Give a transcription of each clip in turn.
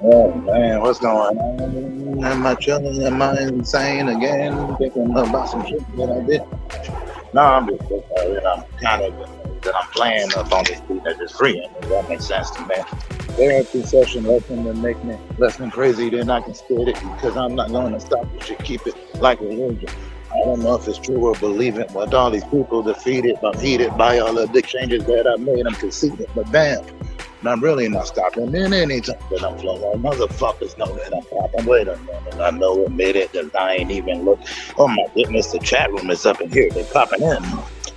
Oh man, what's going on? Am I chilling? Am I insane again? Thinking about some shit that I did. No, I'm just I'm kind of that I'm playing up on this beat that is free. And that makes sense to me. Therapy session lesson to make me less than crazy, then I can spit it because I'm not going to stop it. Should keep it like religion. I don't know if it's true or believe it, but all these people defeated, I'm heated by all the dick changes that I made. I'm conceited, but damn. And I'm really not stopping in any time that I'm flowing. Motherfuckers know that I'm popping. Wait a minute, I know admit it, cause I ain't even look. Oh my goodness, the chat room is up in here. They popping in.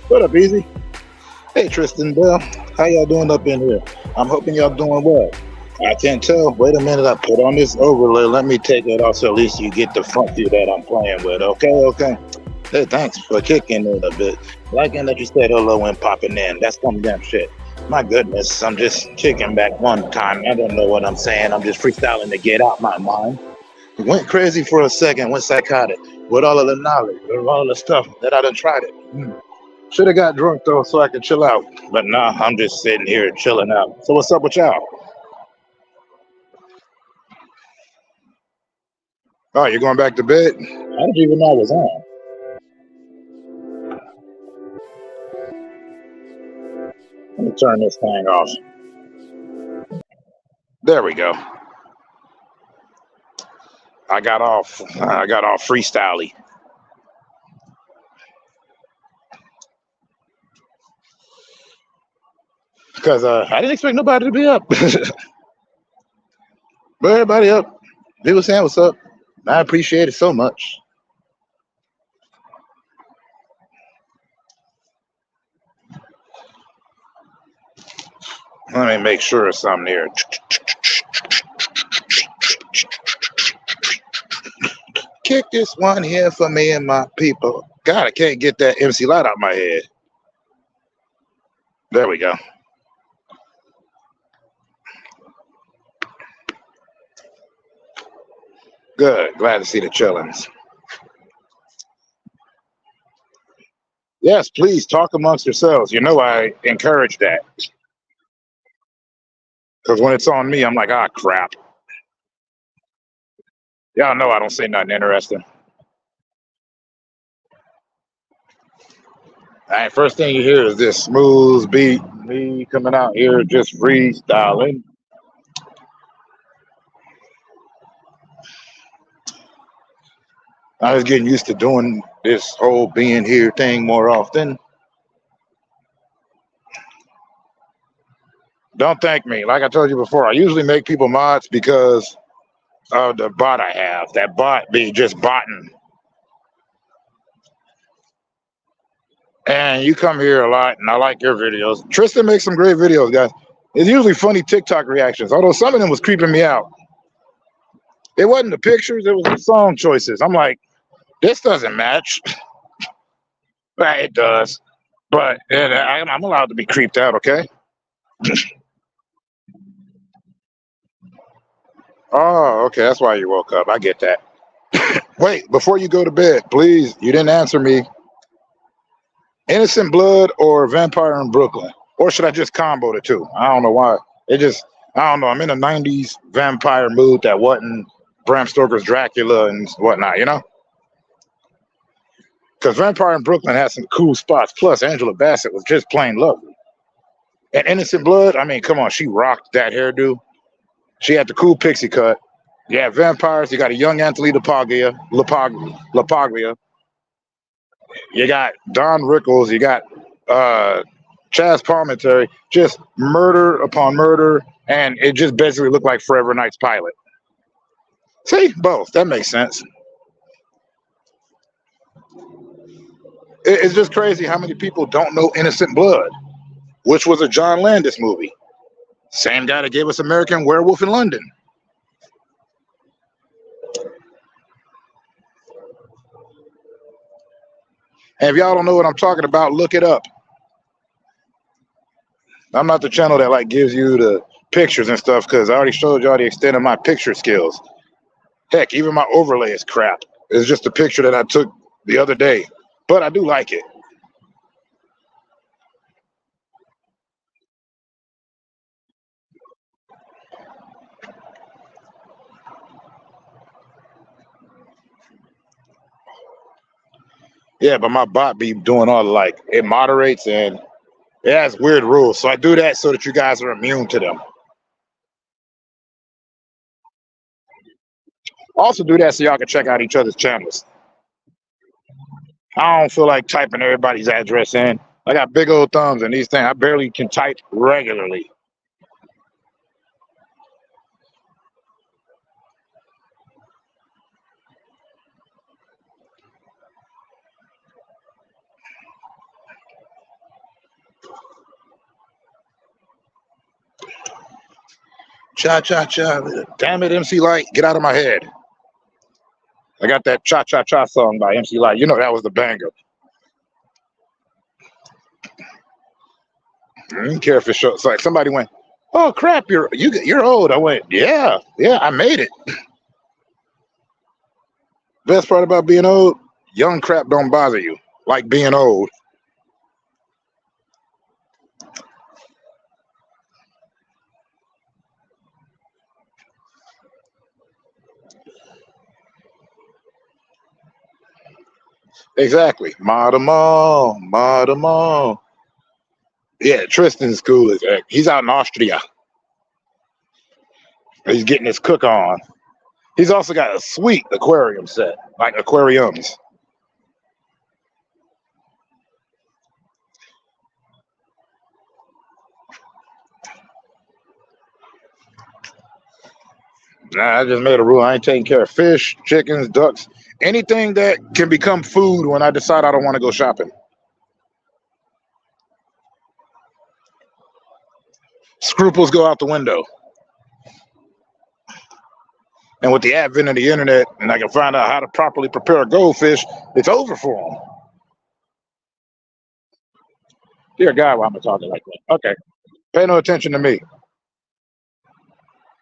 What up, Easy? Hey, Tristan Bell. How y'all doing up in here? I'm hoping y'all doing well. I can't tell. Wait a minute, I put on this overlay. Let me take it off so at least you get the front view that I'm playing with. Okay, okay. Hey, thanks for kicking in a bit. Liking that you said hello and popping in. That's some damn shit. My goodness, I'm just kicking back one time. I don't know what I'm saying. I'm just freestyling to get out my mind. Went crazy for a second, went psychotic with all of the knowledge, with all the stuff that I done tried it. Should have got drunk though so I could chill out. But nah, I'm just sitting here chilling out. So what's up with y'all? Oh, you're going back to bed? I didn't even know I was on. Let me turn this thing off. There we go. I got off freestyly. Because I didn't expect nobody to be up. But everybody up. People saying what's up. I appreciate it so much. Let me make sure it's something there. Kick this one here for me and my people. God, I can't get that MC Light out my head. There we go. Good. Glad to see the chillings. Yes, please talk amongst yourselves. You know I encourage that. Because when it's on me, I'm like, ah, crap. Y'all know I don't say nothing interesting. All right, first thing you hear is this smooth beat, me coming out here just freestyling. I was getting used to doing this whole being here thing more often. Don't thank me. Like I told you before, I usually make people mods because of the bot I have. That bot be just botting. And you come here a lot, and I like your videos. Tristan makes some great videos, guys. It's usually funny TikTok reactions, although some of them was creeping me out. It wasn't the pictures, it was the song choices. I'm like, this doesn't match. But it does. But I'm allowed to be creeped out, okay? Oh, okay. That's why you woke up. I get that. Wait, before you go to bed, please, you didn't answer me. Innocent Blood or Vampire in Brooklyn? Or should I just combo the two? I don't know why. I don't know. I'm in a 90s vampire mood that wasn't Bram Stoker's Dracula and whatnot, you know? Because Vampire in Brooklyn has some cool spots. Plus, Angela Bassett was just plain lovely. And Innocent Blood, I mean, come on, she rocked that hairdo. She had the cool pixie cut. Yeah, vampires. You got a young Anthony LaPaglia. You got Don Rickles. You got Chaz Palminteri. Just murder upon murder, and it just basically looked like Forever Knight's pilot. See, both. That makes sense. It's just crazy how many people don't know Innocent Blood, which was a John Landis movie. Same guy that gave us American Werewolf in London. And if y'all don't know what I'm talking about, look it up. I'm not the channel that like gives you the pictures and stuff because I already showed y'all the extent of my picture skills. Heck, even my overlay is crap. It's just a picture that I took the other day, but I do like it. Yeah, but my bot be doing all like it moderates and it has weird rules. So I do that so that you guys are immune to them. Also do that so y'all can check out each other's channels. I don't feel like typing everybody's address in. I got big old thumbs and these things I barely can type regularly. Cha cha cha. Damn it, MC Light, get out of my head. I got that cha cha cha song by MC Light. You know that was the banger. I didn't care if it shows like somebody went, "Oh crap, you're old." I went, "Yeah, yeah, I made it." Best part about being old, young crap don't bother you like being old. Exactly. Madamo, Madamo. Yeah, Tristan's cool as heck. He's out in Austria. He's getting his cook on. He's also got a sweet aquarium set, like aquariums. Nah, I just made a rule. I ain't taking care of fish, chickens, ducks, anything that can become food when I decide I don't want to go shopping. Scruples go out the window. And with the advent of the internet, and I can find out how to properly prepare a goldfish, it's over for them. Dear God, why am I talking like that? Okay, pay no attention to me.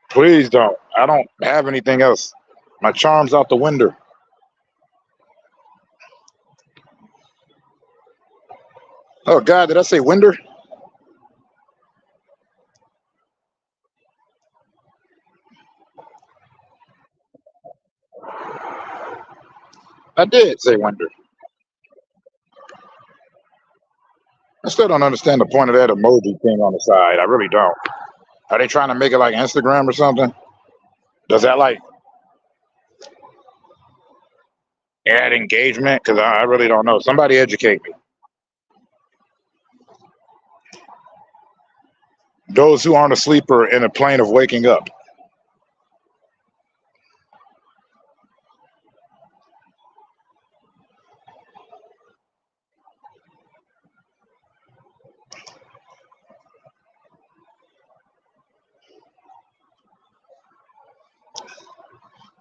Please don't. I don't have anything else. My charm's out the window. Oh God, did I say window? I did say window. I still don't understand the point of that emoji thing on the side. I really don't. Are they trying to make it like Instagram or something? Does that like add engagement? Because I really don't know. Somebody educate me. Those who aren't asleep are in a plane of waking up.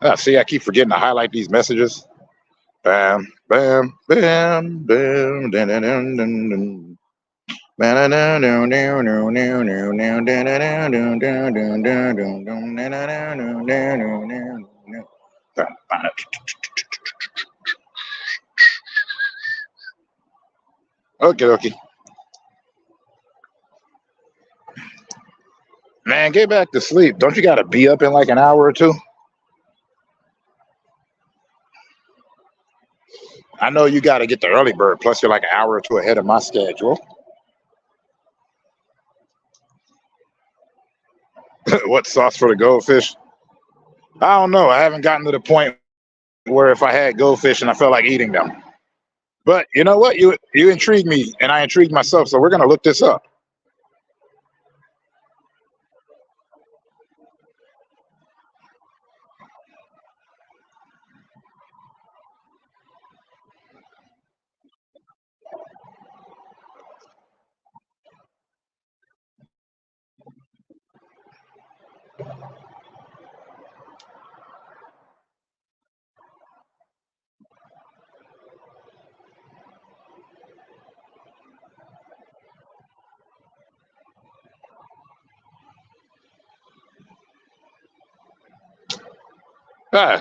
Ah, see, I keep forgetting to highlight these messages. Bam, bam, bam, bam, dun, dun, dun, dun, dun. Okay, okay. Man, get back to sleep. Don't you got to be up in like an hour or two? I know you got to get the early bird. Plus, you're like an hour or two ahead of my schedule. What sauce for the goldfish? I don't know. I haven't gotten to the point where if I had goldfish and I felt like eating them. But you know what? You intrigued me, and I intrigued myself. So we're gonna look this up.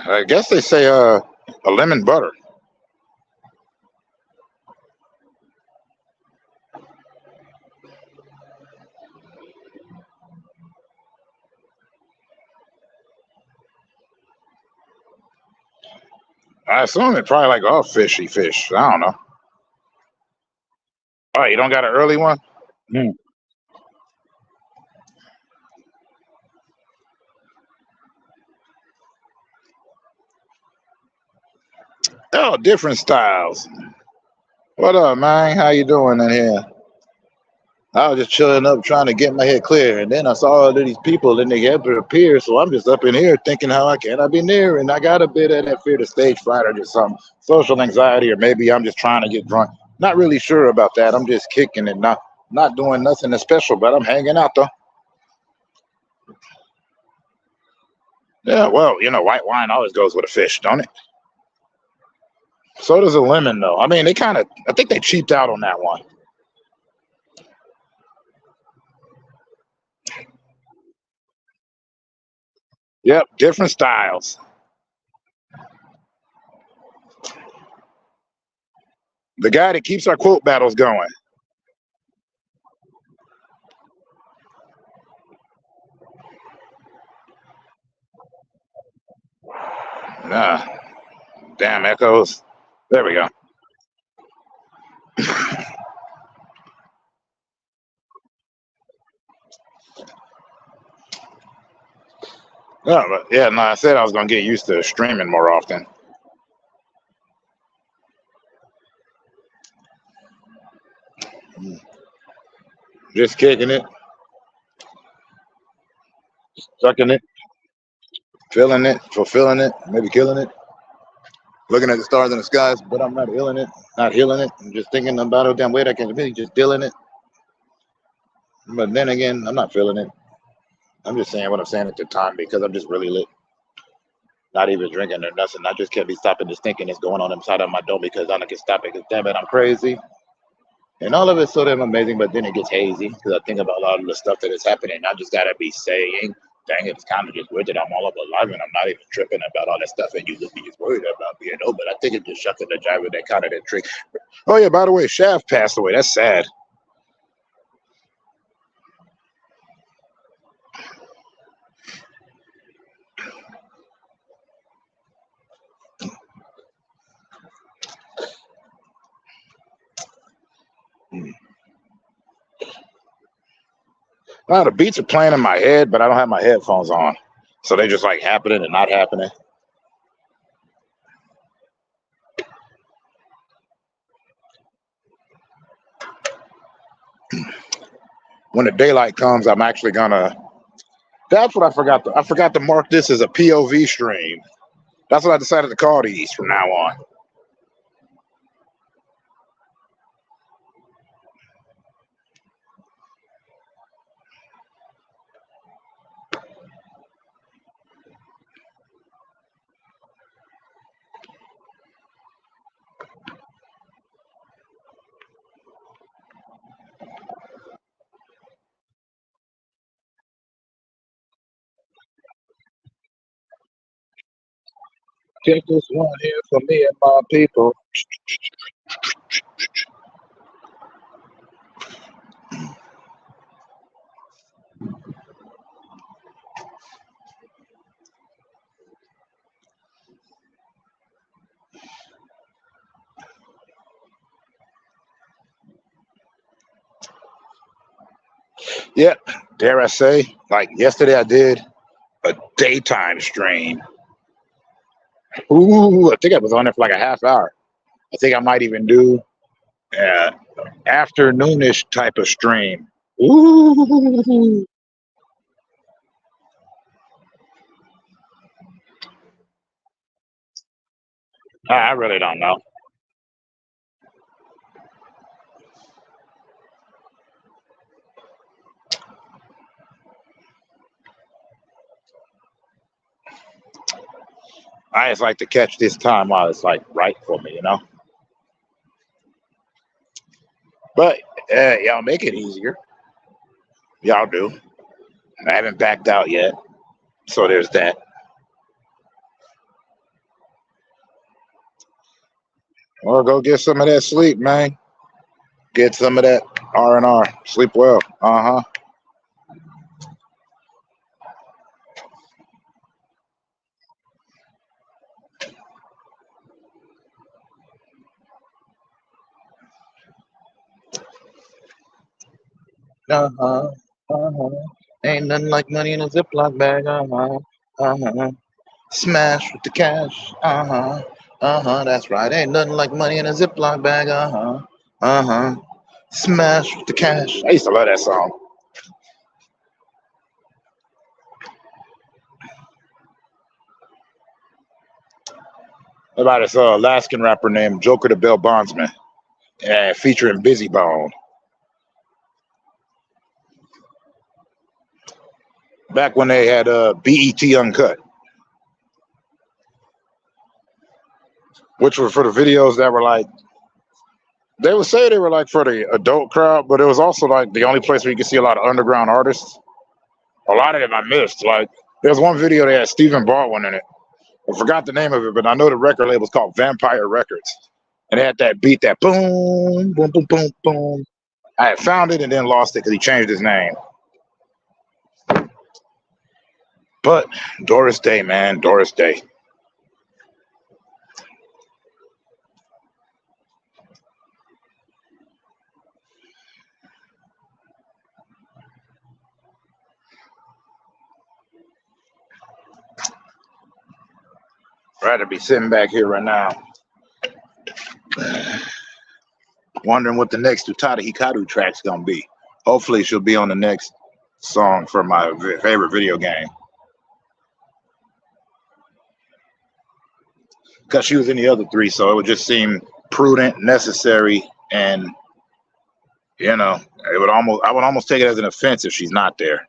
I guess they say a lemon butter. I assume it's probably like all fishy fish. I don't know. Oh, you don't got an early one? Hmm. Oh, different styles. What up, man? How you doing in here? I was just chilling up trying to get my head clear, and then I saw all of these people and they had to appear, so I'm just up in here thinking how I can I be near, and I got a bit of that fear of stage fright or just some social anxiety, or maybe I'm just trying to get drunk. Not really sure about that. I'm just kicking it, not doing nothing special, but I'm hanging out though. Yeah, well, white wine always goes with a fish, don't it? So does a lemon, though. I mean, I think they cheaped out on that one. Yep, different styles. The guy that keeps our quote battles going. Ah, damn echoes. There we go. Yeah, but yeah, no, I said I was gonna get used to streaming more often. Just kicking it, sucking it, feeling it, fulfilling it, maybe killing it, looking at the stars in the skies, but I'm not healing it, not healing it. I'm just thinking about it damn way I can really just dealing it. But then again, I'm not feeling it. I'm just saying what I'm saying at the time because I'm just really lit. Not even drinking or nothing. I just can't be stopping this thinking that's going on inside of my dome because I can stop it. Because damn it, I'm crazy. And all of it's so damn amazing, but then it gets hazy because I think about a lot of the stuff that is happening. I just gotta be saying, dang, it's kind of just weird that I'm all up alive and I'm not even tripping about all that stuff. And you look me just worried about me, but I think it's just shucking the jive with that kind of that trick. Oh yeah, by the way, Shaft passed away. That's sad. The beats are playing in my head, but I don't have my headphones on, so they just like happening and not happening. When the daylight comes, I'm actually gonna. That's what I forgot. I forgot to mark this as a POV stream. That's what I decided to call these from now on. Take this one here for me and my people. Yep. Dare I say, like yesterday, I did a daytime stream. Ooh, I think I was on there for like a half hour. I think I might even do uh, afternoonish type of stream. Ooh, I really don't know. I just like to catch this time while it's like right for me. But y'all make it easier. Y'all do. I haven't backed out yet, so there's that. Well, go get some of that sleep, man. Get some of that R&R. Sleep well. Uh huh. Uh-huh. Uh-huh. Ain't nothing like money in a Ziploc bag. Uh-huh. Uh-huh. Smash with the cash. Uh-huh. Uh-huh. That's right. Ain't nothing like money in a Ziploc bag. Uh-huh. Uh-huh. Smash with the cash. I used to love that song. About this Alaskan rapper named Joker the Bell Bondsman, featuring Busy Bone. Back when they had BET Uncut, which were for the videos that were like, they would say they were like for the adult crowd, but it was also like the only place where you could see a lot of underground artists. A lot of them I missed. Like, there's one video that had Stephen Baldwin in it. I forgot the name of it, but I know the record label was called Vampire Records. And it had that beat, that boom, boom, boom, boom, boom. I had found it and then lost it because he changed his name. But Doris Day, man, Doris Day. I'd rather be sitting back here right now, wondering what the next Utada Hikaru track's gonna be. Hopefully, she'll be on the next song for my favorite video game. Because she was in the other three, so it would just seem prudent, necessary, and I would almost take it as an offense if she's not there.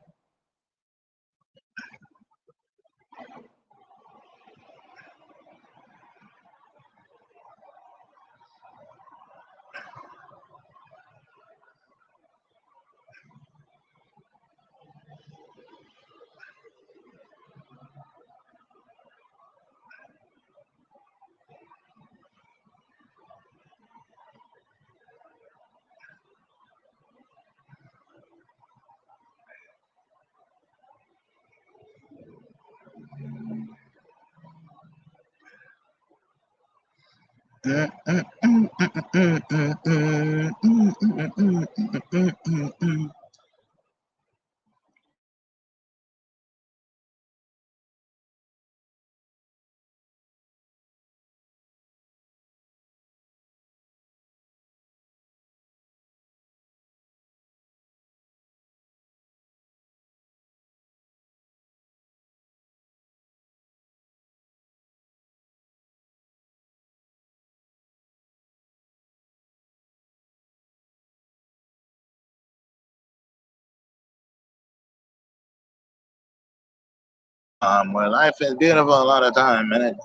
Where life is beautiful a lot of time, man.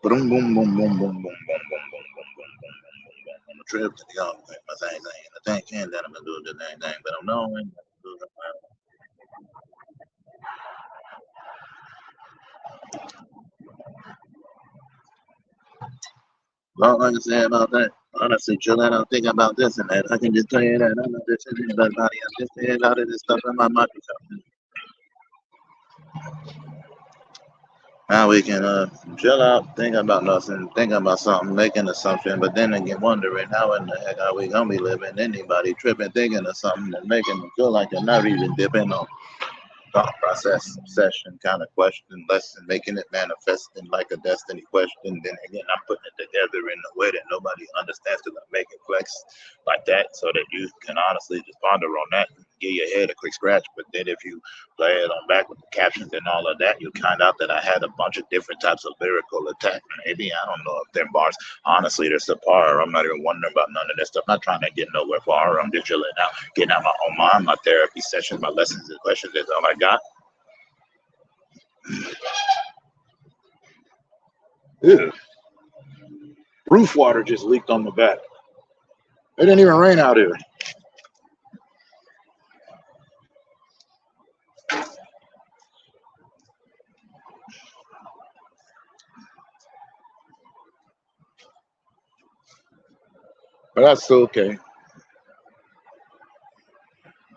Boom, boom, boom, boom, boom, boom, boom, boom, boom, boom, boom, boom, boom. On a trip to the yard, my thing, the thing can that I'm gonna do the thing, but I'm knowing. All I can say about that, honestly, chilling out, thinking about this and that. I can just tell you that I'm not just sitting here, but I'm just saying all of this stuff in my mind. Now we can chill out, think about nothing, think about something, make an assumption, but then again wondering how in the heck are we gonna be living? Anybody tripping, thinking of something and making them feel like they're not even dipping on thought process, obsession kind of question, lesson, making it manifesting like a destiny question. Then again, I'm putting it together in a way that nobody understands because I'm making flex like that so that you can honestly just ponder on that and give your head a quick scratch. But then if you play it on back with the captions and all of that, you find out that I had a bunch of different types of lyrical attack. Maybe I don't know if them bars, honestly, they're subpar. I'm not even wondering about none of this stuff. I'm not trying to get nowhere far. I'm just chilling out, getting out my own mind, my therapy sessions, my lessons and questions. That's all I got. Ew. Roof water just leaked on the back. It didn't even rain out here. But that's still okay.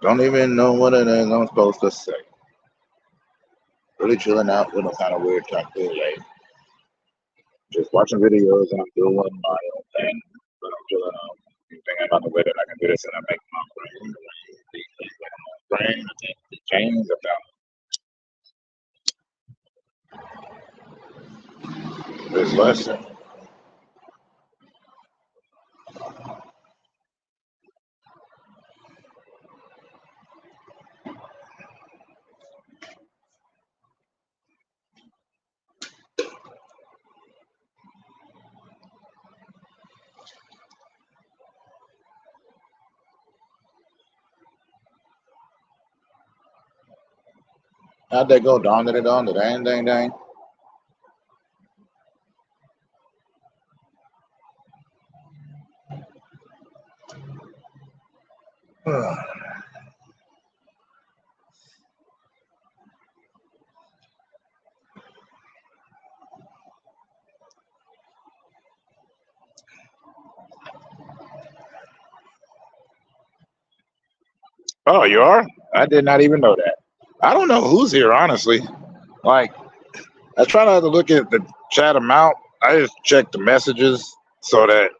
Don't even know what it is I'm supposed to say. Really chilling out with a kind of weird type of like Just watching videos and I'm doing my own thing. But I'm feeling thinking about the way that I can do this and I make my brain these things like my brain to change about this lesson. How'd that go? Dawn did it on the dang dang dang. Oh, you are? I did not even know that. I don't know who's here, honestly. Like, I try not to look at the chat amount. I just check the messages so that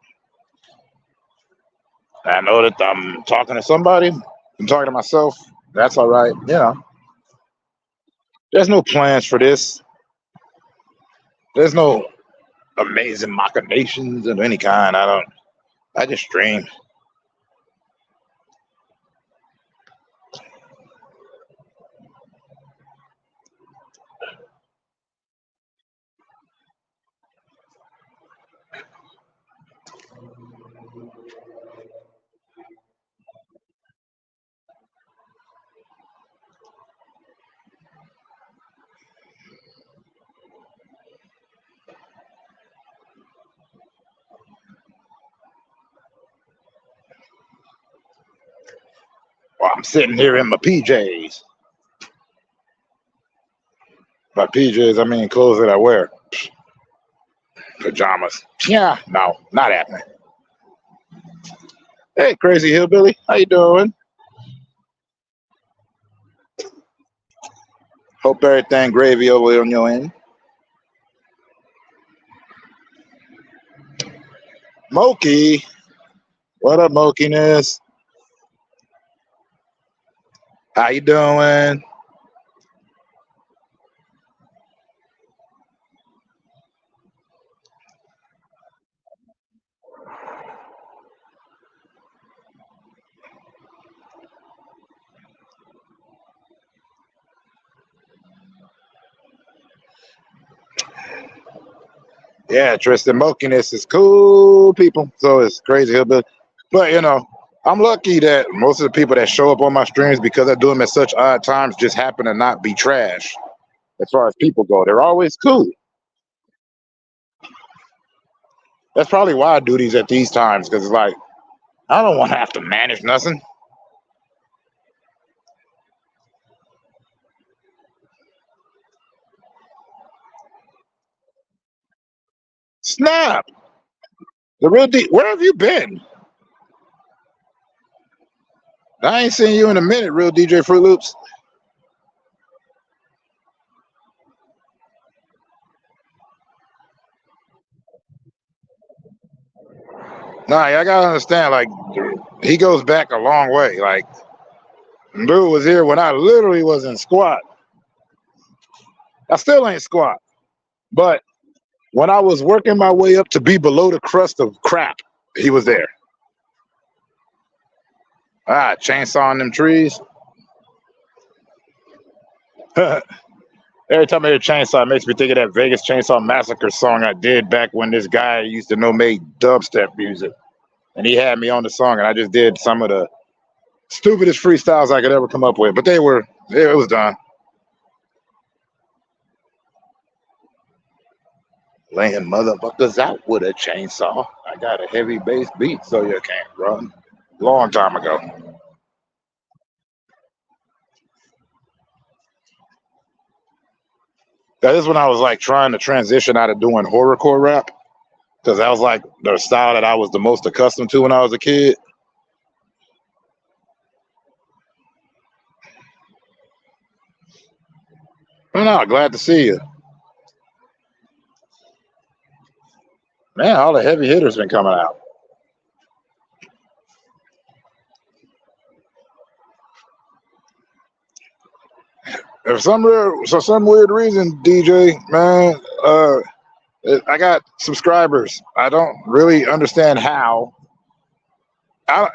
I know that I'm talking to somebody. I'm talking to myself. That's all right. You know, there's no plans for this. There's no amazing machinations of any kind. I just stream. Well, I'm sitting here in my PJs. By PJs, I mean clothes that I wear. Pajamas. Yeah, no, not happening. Hey, crazy hillbilly, how you doing? Hope everything gravy over there on your end. Moki, what up, Mokiness? How you doing? Yeah, Tristan Mokiness is cool people. So it's crazy hillbilly. But you know, I'm lucky that most of the people that show up on my streams because I do them at such odd times just happen to not be trash. As far as people go, they're always cool. That's probably why I do these at these times because it's like I don't want to have to manage nothing. Snap, the real D. Where have you been? I ain't seen you in a minute, real DJ Fruit Loops. Nah, I gotta understand. Like, he goes back a long way. Like, dude was here when I literally was in squat. I still ain't squat, but when I was working my way up to be below the crust of crap, he was there. Ah, chainsawing them trees. Every time I hear chainsaw, it makes me think of that Vegas Chainsaw Massacre song I did back when this guy I used to know made dubstep music. And he had me on the song, and I just did some of the stupidest freestyles I could ever come up with. But it was done. Laying motherfuckers out with a chainsaw. I got a heavy bass beat, so you can't run. Long time ago. That is when I was like trying to transition out of doing horrorcore rap because that was like the style that I was the most accustomed to when I was a kid. Oh, no, glad to see you. Man, all the heavy hitters been coming out. For some weird reason, DJ, man, I got subscribers. I don't really understand how. I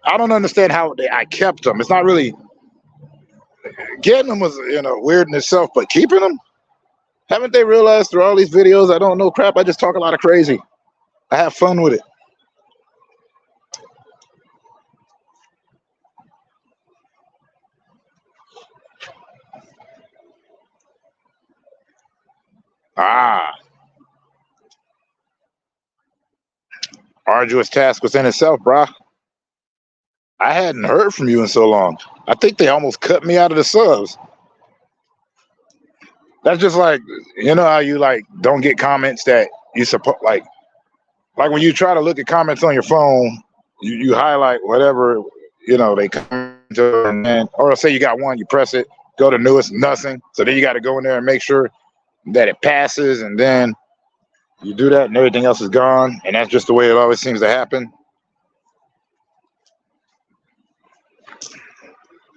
I don't understand how I kept them. It's not really getting them was weird in itself, but keeping them, haven't they realized through all these videos I don't know crap? I just talk a lot of crazy. I have fun with it. Ah, arduous task within itself, brah. I hadn't heard from you in so long. I think they almost cut me out of the subs. That's just like how you like don't get comments that you support like when you try to look at comments on your phone, you highlight whatever they come to, and then, or say you got one, you press it, go to newest, nothing. So then you got to go in there and make sure that it passes, and then you do that, and everything else is gone. And that's just the way it always seems to happen.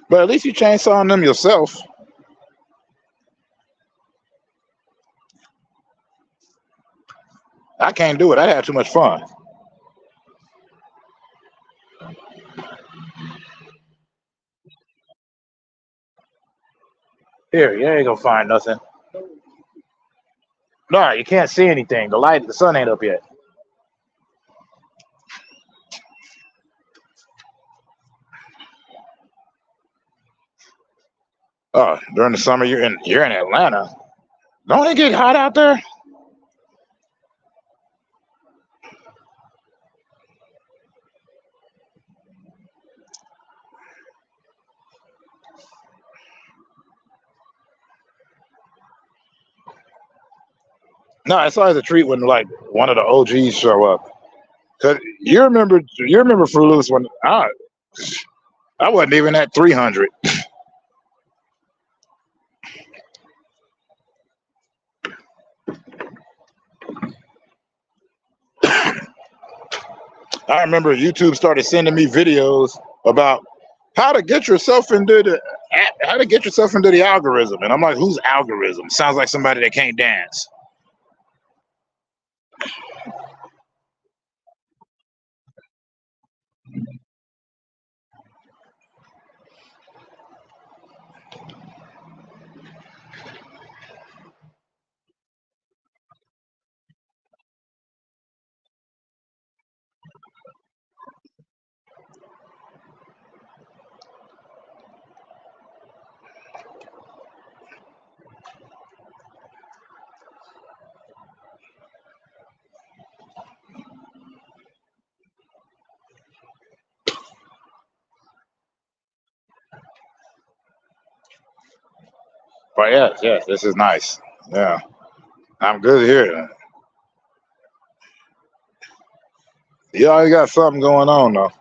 But at least you chainsawing them yourself. I can't do it. I had too much fun. Here, you ain't gonna find nothing. No, you can't see anything. The sun ain't up yet. Oh, during the summer you're in Atlanta. Don't it get hot out there? No, it's always a treat when like one of the OGs show up. Cause you remember Fruit Loops when I wasn't even at 300. I remember YouTube started sending me videos about how to get yourself into the algorithm, and I'm like, whose algorithm? Sounds like somebody that can't dance. But yes, this is nice. Yeah, I'm good here. You always got something going on though.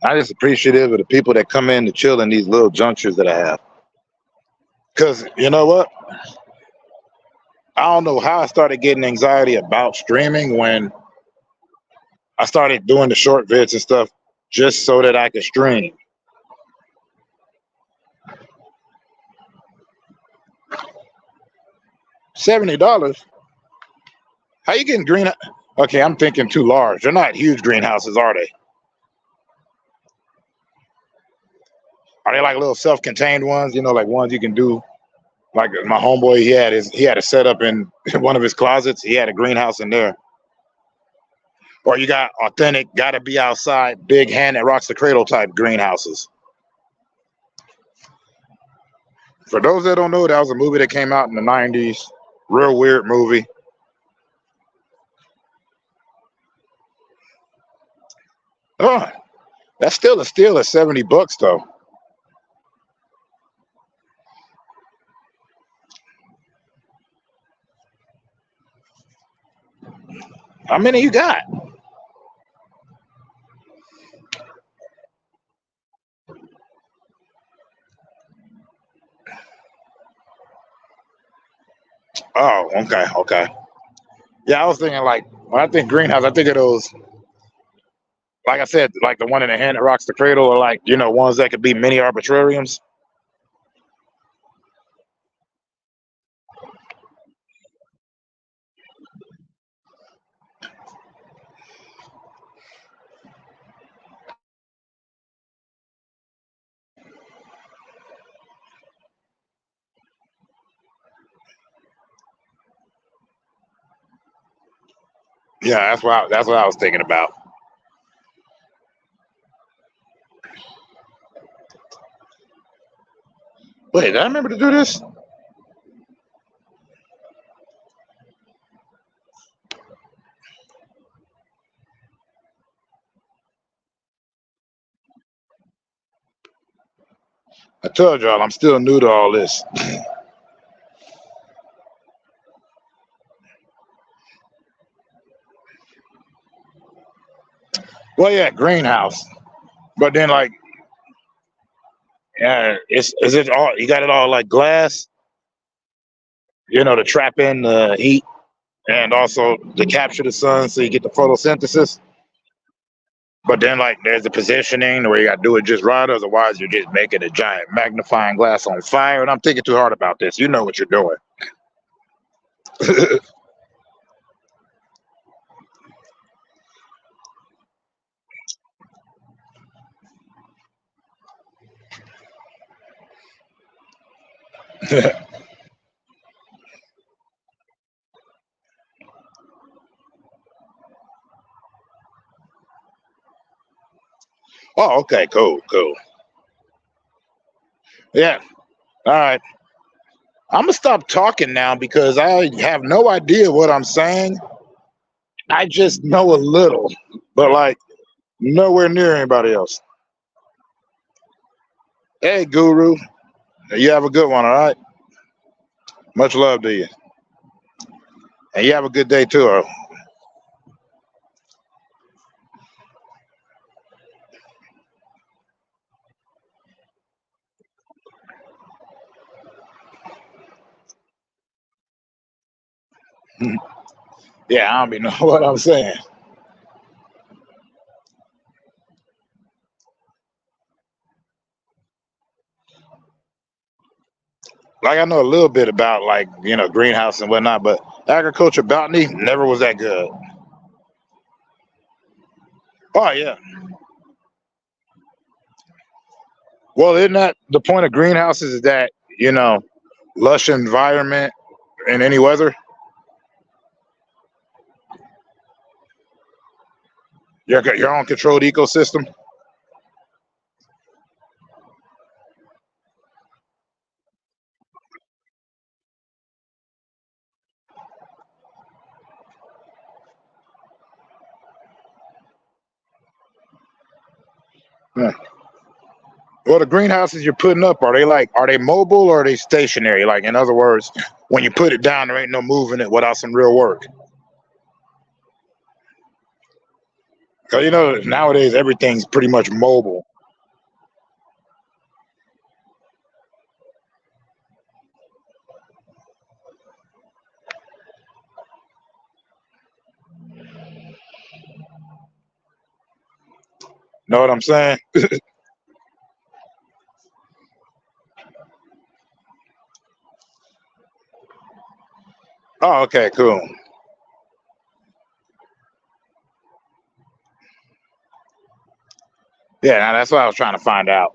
I just appreciative of the people that come in to chill in these little junctures that I have. Cause you know what? I don't know how I started getting anxiety about streaming when I started doing the short vids and stuff just so that I could stream. $70? How you getting green? Okay, I'm thinking too large. They're not huge greenhouses, are they? Are they like little self-contained ones? Like ones you can do. Like my homeboy, he had a setup in one of his closets. He had a greenhouse in there. Or you got authentic, gotta be outside, big hand that rocks the cradle type greenhouses. For those that don't know, that was a movie that came out in the '90s. Real weird movie. Oh, that's still a steal at $70 though. How many you got? Oh, okay, okay. Yeah, I was thinking like when I think greenhouse, I think of those. Like I said, like the one in the hand that rocks the cradle, or like ones that could be mini arbitrariums. Yeah, that's what I was thinking about. Wait, did I remember to do this? I told y'all I'm still new to all this. Well, yeah, greenhouse, but then like, yeah, is it all? You got it all like glass, to trap in the heat and also to capture the sun, so you get the photosynthesis. But then like, there's the positioning where you got to do it just right, otherwise you're just making a giant magnifying glass on fire. And I'm thinking too hard about this. You know what you're doing. Oh, okay, cool, cool. Yeah, all right. I'm gonna stop talking now because I have no idea what I'm saying. I just know a little, but like nowhere near anybody else. Hey, Guru, you have a good one. All right. Much love to you, and you have a good day too. Earl. Yeah, I don't even know what I'm saying. Like I know a little bit about like greenhouse and whatnot, but agriculture botany never was that good. Oh yeah. Well, isn't that the point of greenhouses? Is that lush environment in any weather? Your own controlled ecosystem. Yeah. Well, the greenhouses you're putting up, are they mobile or are they stationary? Like in other words, when you put it down, there ain't no moving it without some real work. Because nowadays everything's pretty much mobile. Know what I'm saying? Oh, okay, cool. Yeah, now that's what I was trying to find out.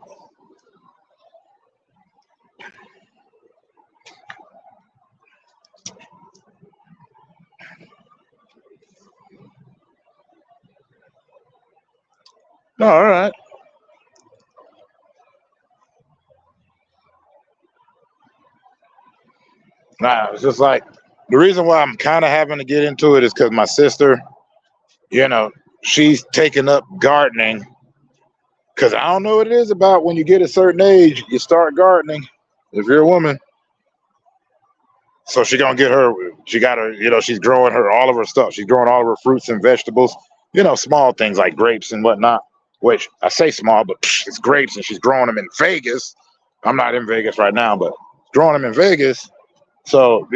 No, all right. Nah, it's just like the reason why I'm kind of having to get into it is because my sister, you know, she's taken up gardening. Because I don't know what it is about when you get a certain age, you start gardening. If you're a woman, So she gonna get her. She got her. She's growing her all of her stuff. She's growing all of her fruits and vegetables. Small things like grapes and whatnot. Which I say small, but it's grapes, and she's growing them in Vegas. I'm not in Vegas right now, but growing them in Vegas. So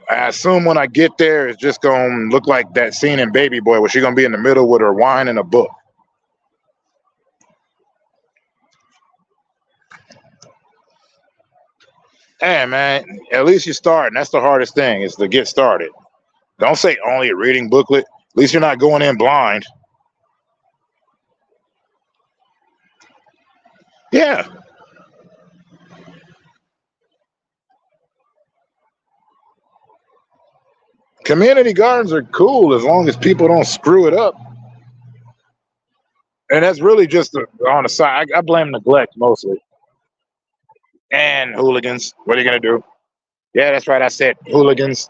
I assume when I get there, it's just gonna look like that scene in Baby Boy, where she's gonna be in the middle with her wine and a book. Hey man, at least you start, and that's the hardest thing is to get started. Don't say only a reading booklet. At least you're not going in blind. Yeah, community gardens are cool as long as people don't screw it up. And that's really just on the side. I blame neglect mostly and hooligans. What are you gonna do? Yeah, that's right. I said hooligans.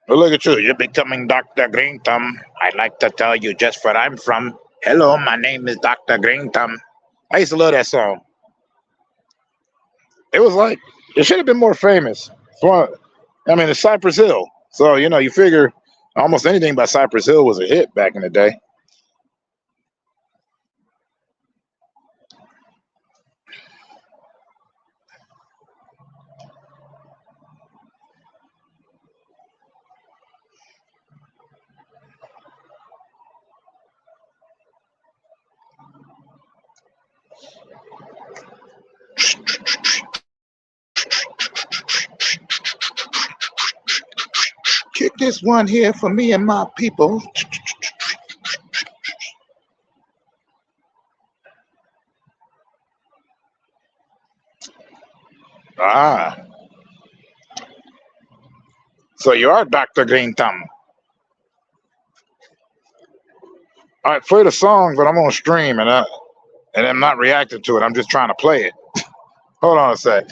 Well, look at you. You're becoming Dr. Green Thumb. I'd like to tell you just where I'm from. Hello, my name is Dr. Green Thumb. I used to love that song. It was like, it should have been more famous. Well, I mean, it's Cypress Hill. So, you figure almost anything by Cypress Hill was a hit back in the day. Kick this one here for me and my people. Ah, so you are Dr. Green Thumb. All right, play the song, but I'm on stream and I'm not reacting to it. I'm just trying to play it. Hold on a sec.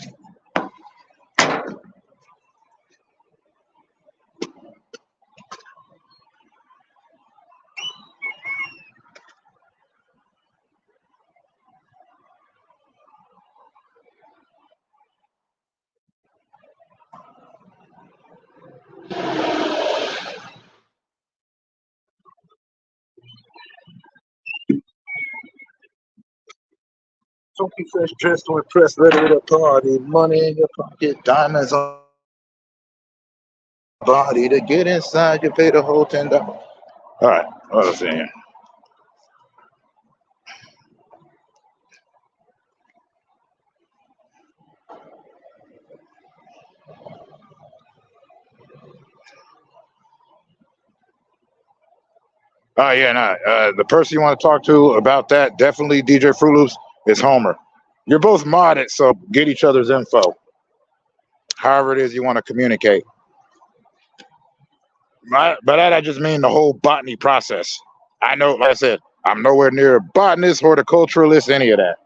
Funky fresh dressed to impress, ready to party. Money in your pocket, diamonds on your body. To get inside, you pay the whole $10. All right, what was I saying? Oh yeah, no. The person you want to talk to about that, definitely DJ Fruit Loops, is Homer. You're both modded, so get each other's info. However it is you want to communicate. By that I just mean the whole botany process. I know, like I said, I'm nowhere near a botanist, horticulturalist, any of that.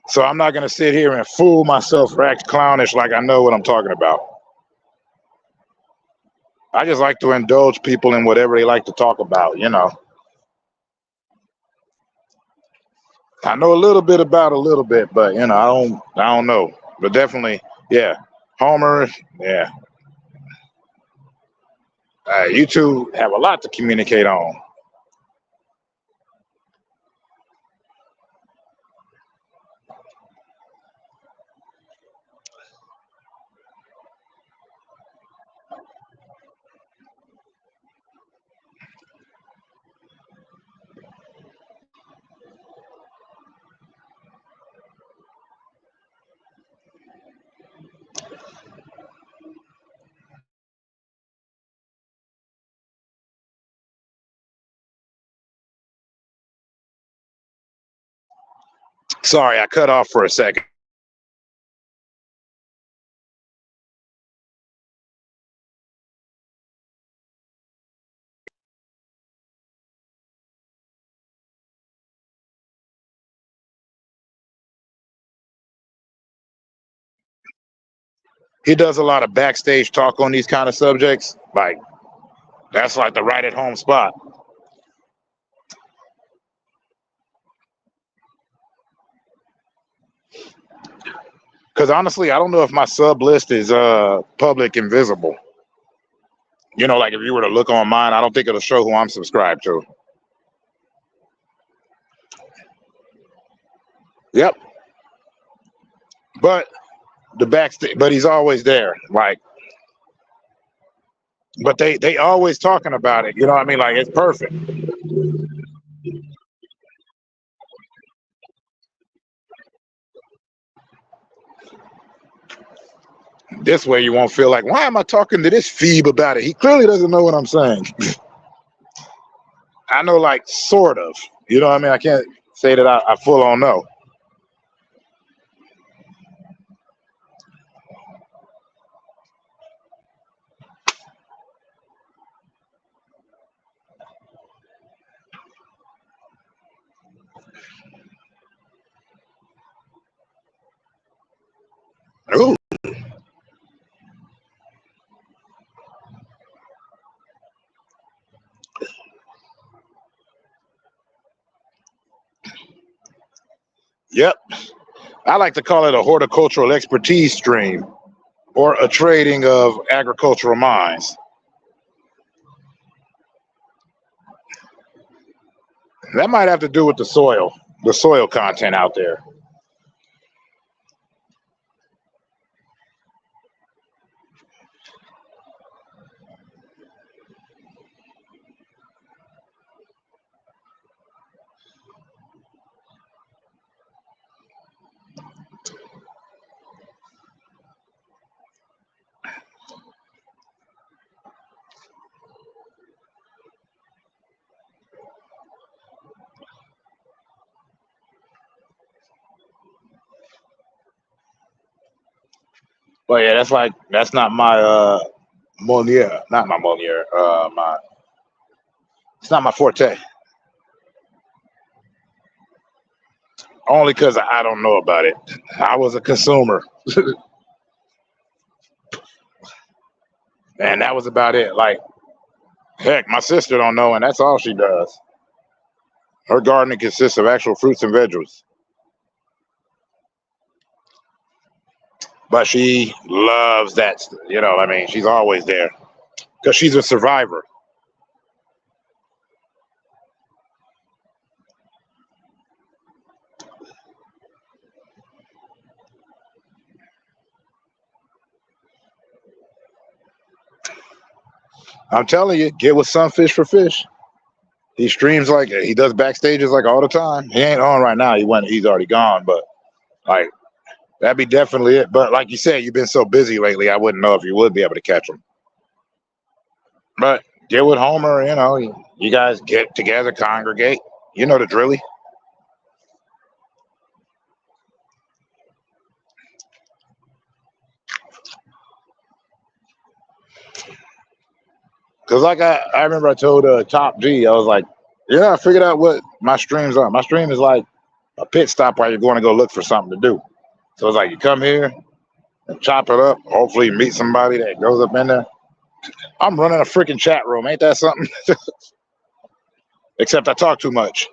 So I'm not gonna sit here and fool myself or act clownish like I know what I'm talking about. I just like to indulge people in whatever they like to talk about. I know a little bit about a little bit, but I don't know. But definitely, yeah. Homer, yeah. You two have a lot to communicate on. Sorry, I cut off for a second. He does a lot of backstage talk on these kind of subjects. Like, that's like the right at home spot. Because honestly, I don't know if my sub list is public and visible. You know, like if you were to look on mine, I don't think it'll show who I'm subscribed to. Yep. But the backstage, but he's always there. Like, but they always talking about it. You know what I mean? Like, it's perfect. This way you won't feel like, why am I talking to this Phoebe about it? He clearly doesn't know what I'm saying. I know, like, sort of. You know what I mean? I can't say that I full on know. Ooh. Yep. I like to call it a horticultural expertise stream or a trading of agricultural minds. That might have to do with the soil content out there. But yeah, that's not my Moliere, not my Moliere. My It's not my forte. Only because I don't know about it. I was a consumer, and that was about it. Like, heck, my sister don't know, and that's all she does. Her gardening consists of actual fruits and vegetables, but she loves that. You know, I mean, she's always there because she's a survivor. I'm telling you, get with Sunfish for Fish. He streams like he does backstages like all the time. He ain't on right now. He's already gone, but like that'd be definitely it. But like you said, you've been so busy lately, I wouldn't know if you would be able to catch him. But get with Homer, you know, you guys get together, congregate. You know the drilly. Cause like I remember I told Top G, I was like, yeah, I figured out what my streams are. My stream is like a pit stop while you're going to go look for something to do. So it's like you come here and chop it up. Hopefully you meet somebody that goes up in there. I'm running a freaking chat room. Ain't that something? Except I talk too much.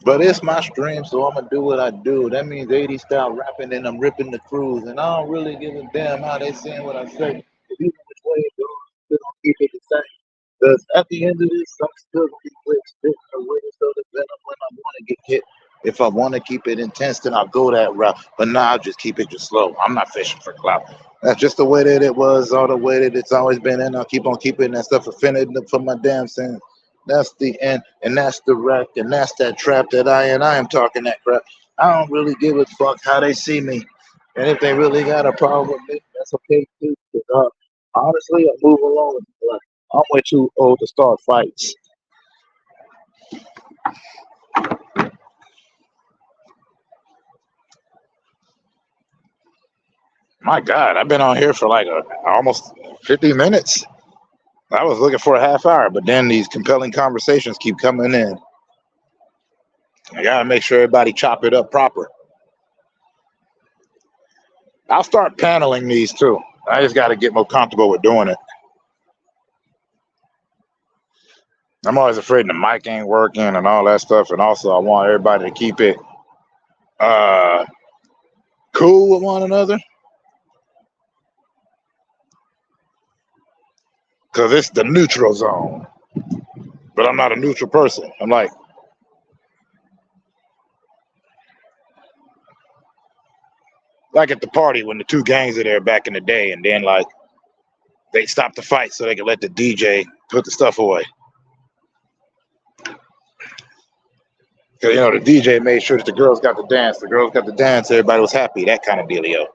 But it's my stream, so I'm gonna do what I do. That means 80 style rapping and I'm ripping the crews. And I don't really give a damn how they saying what I say. If you know which way it goes, I'm still gonna keep it the same. Because at the end of this, I'm still gonna be quick spitting away so the venom when I wanna get hit. If I wanna keep it intense, then I'll go that route. But now I'll just keep it just slow. I'm not fishing for clout. That's just the way that it was, or the way that it's always been, and I'll keep on keeping that stuff offended for my damn sin. That's the end, and that's the wreck, and that's that trap that I am talking that crap. I don't really give a fuck how they see me, and if they really got a problem with me, that's okay too. Honestly, I'm moving along. Like, I'm way too old to start fights. My God, I've been on here for like almost 50 minutes. I was looking for a half hour, but then these compelling conversations keep coming in. I gotta make sure everybody chop it up proper. I'll start paneling these too. I just gotta get more comfortable with doing it. I'm always afraid the mic ain't working and all that stuff, and also I want everybody to keep it uh, cool with one another, because it's the neutral zone. But I'm not a neutral person. I'm like at the party when the two gangs are there back in the day, and then like they stopped the fight so they could let the DJ put the stuff away. Because the DJ made sure that the girls got the dance. The girls got the dance. Everybody was happy. That kind of dealio.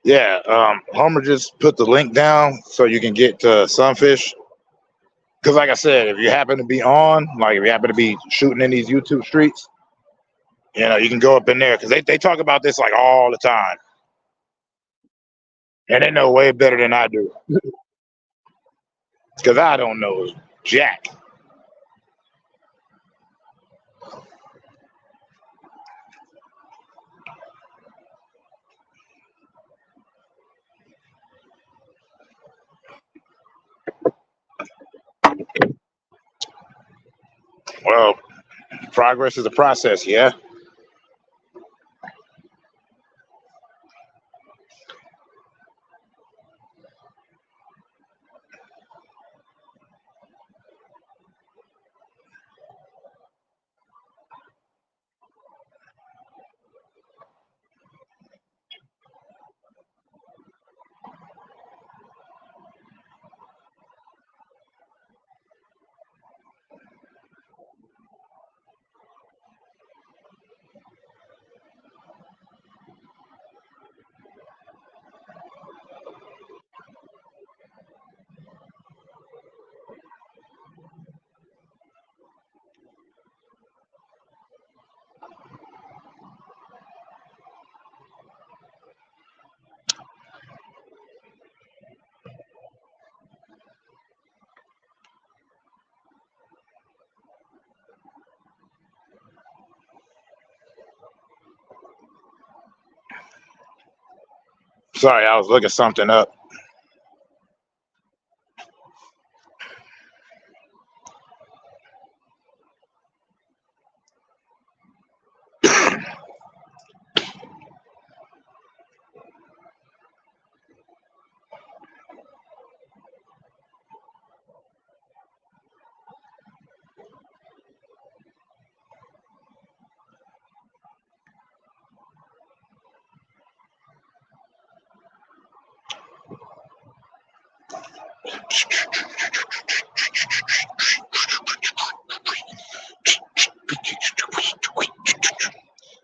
Yeah, Homer just put the link down so you can get to Sunfish. Because, like I said, if you happen to be on, like if you happen to be shooting in these YouTube streets, you can go up in there because they talk about this like all the time, and they know way better than I do. Because I don't know jack. Well, progress is a process, yeah. Sorry, I was looking something up.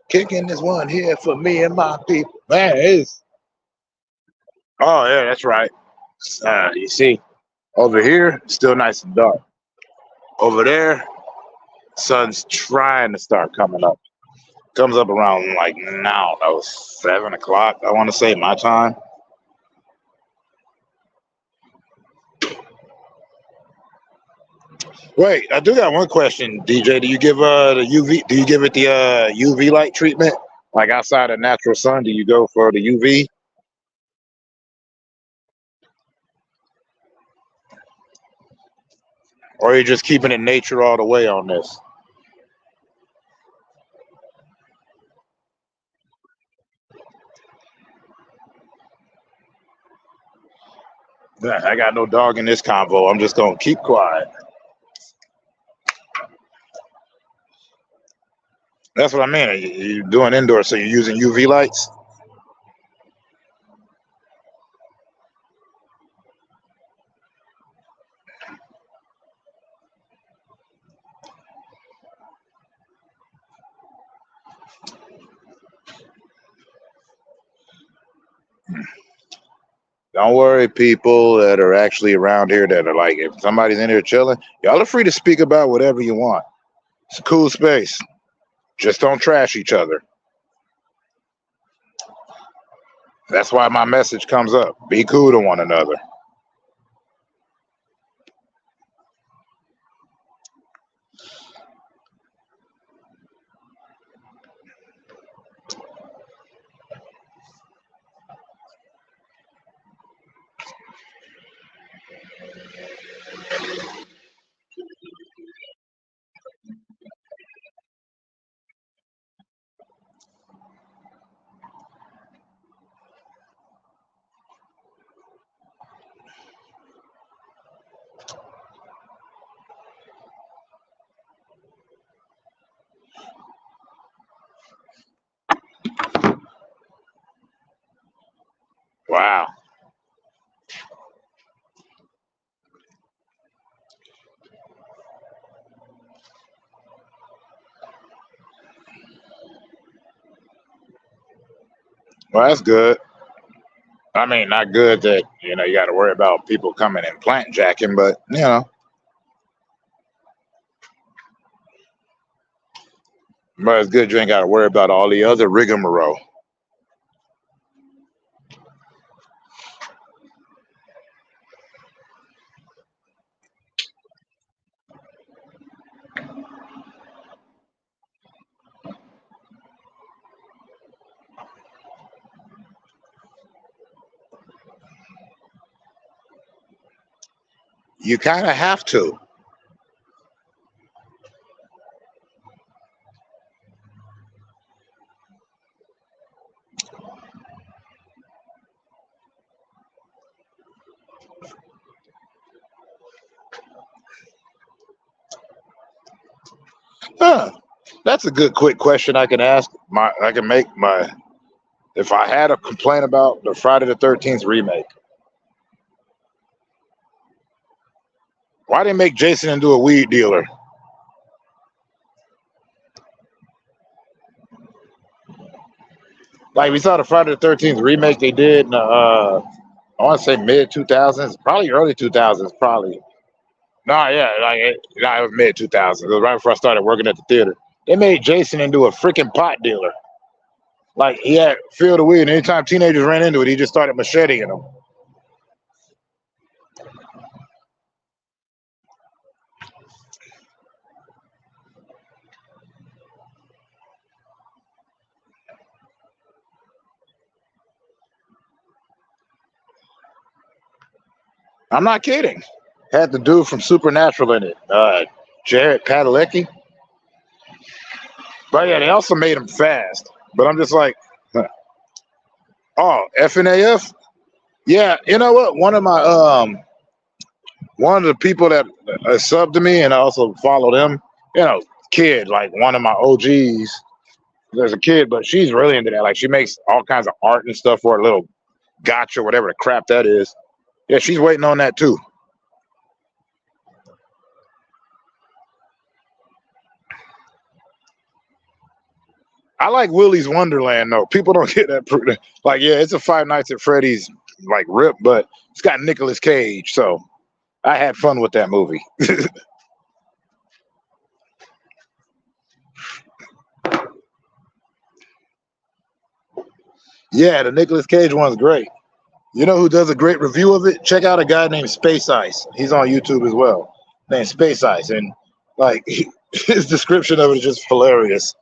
Kicking this one here for me and my people. Man, it's. Oh, yeah, that's right. You see, over here, still nice and dark. Over there, sun's trying to start coming up. Comes up around like now. That was 7 o'clock, I want to say, my time. Wait, I do got one question, DJ. Do you give the UV? Do you give it the UV light treatment? Like outside of natural sun, do you go for the UV? Or are you just keeping it nature all the way on this? I got no dog in this convo. I'm just gonna keep quiet. That's what I mean. You're doing indoors, so you're using UV lights. Don't worry, people that are actually around here that are like, if somebody's in here chilling, y'all are free to speak about whatever you want. It's a cool space. Just don't trash each other. That's why my message comes up. Be cool to one another. Wow. Well, that's good. I mean, not good that, you got to worry about people coming and plant jacking, but it's good you ain't got to worry about all the other rigmarole. You kind of have to. Huh. That's a good quick question I can ask. I can make my if I had a complaint about the Friday the 13th remake. Why they make Jason into a weed dealer? Like we saw the Friday the 13th remake they did in I want to say mid 2000s, probably early 2000s, probably. No, yeah, it was mid 2000s. It was right before I started working at the theater. They made Jason into a freaking pot dealer. Like he had field of weed, and anytime teenagers ran into it, he just started macheting them. I'm not kidding. Had the dude from Supernatural in it, Jared Padalecki. But yeah, they also made him fast. But I'm just like, huh. Oh, FNAF. Yeah, you know what? One of the people that subbed to me and I also followed him, kid, like one of my OGs. There's a kid, but she's really into that. Like she makes all kinds of art and stuff for a little gotcha, whatever the crap that is. Yeah, she's waiting on that too. I like Willy's Wonderland though. People don't get that. Like, yeah, it's a Five Nights at Freddy's like rip, but it's got Nicolas Cage, so I had fun with that movie. Yeah, the Nicolas Cage one's great. You know who does a great review of it? Check out a guy named Space Ice. He's on YouTube as well. Named Space Ice, and like his description of it is just hilarious.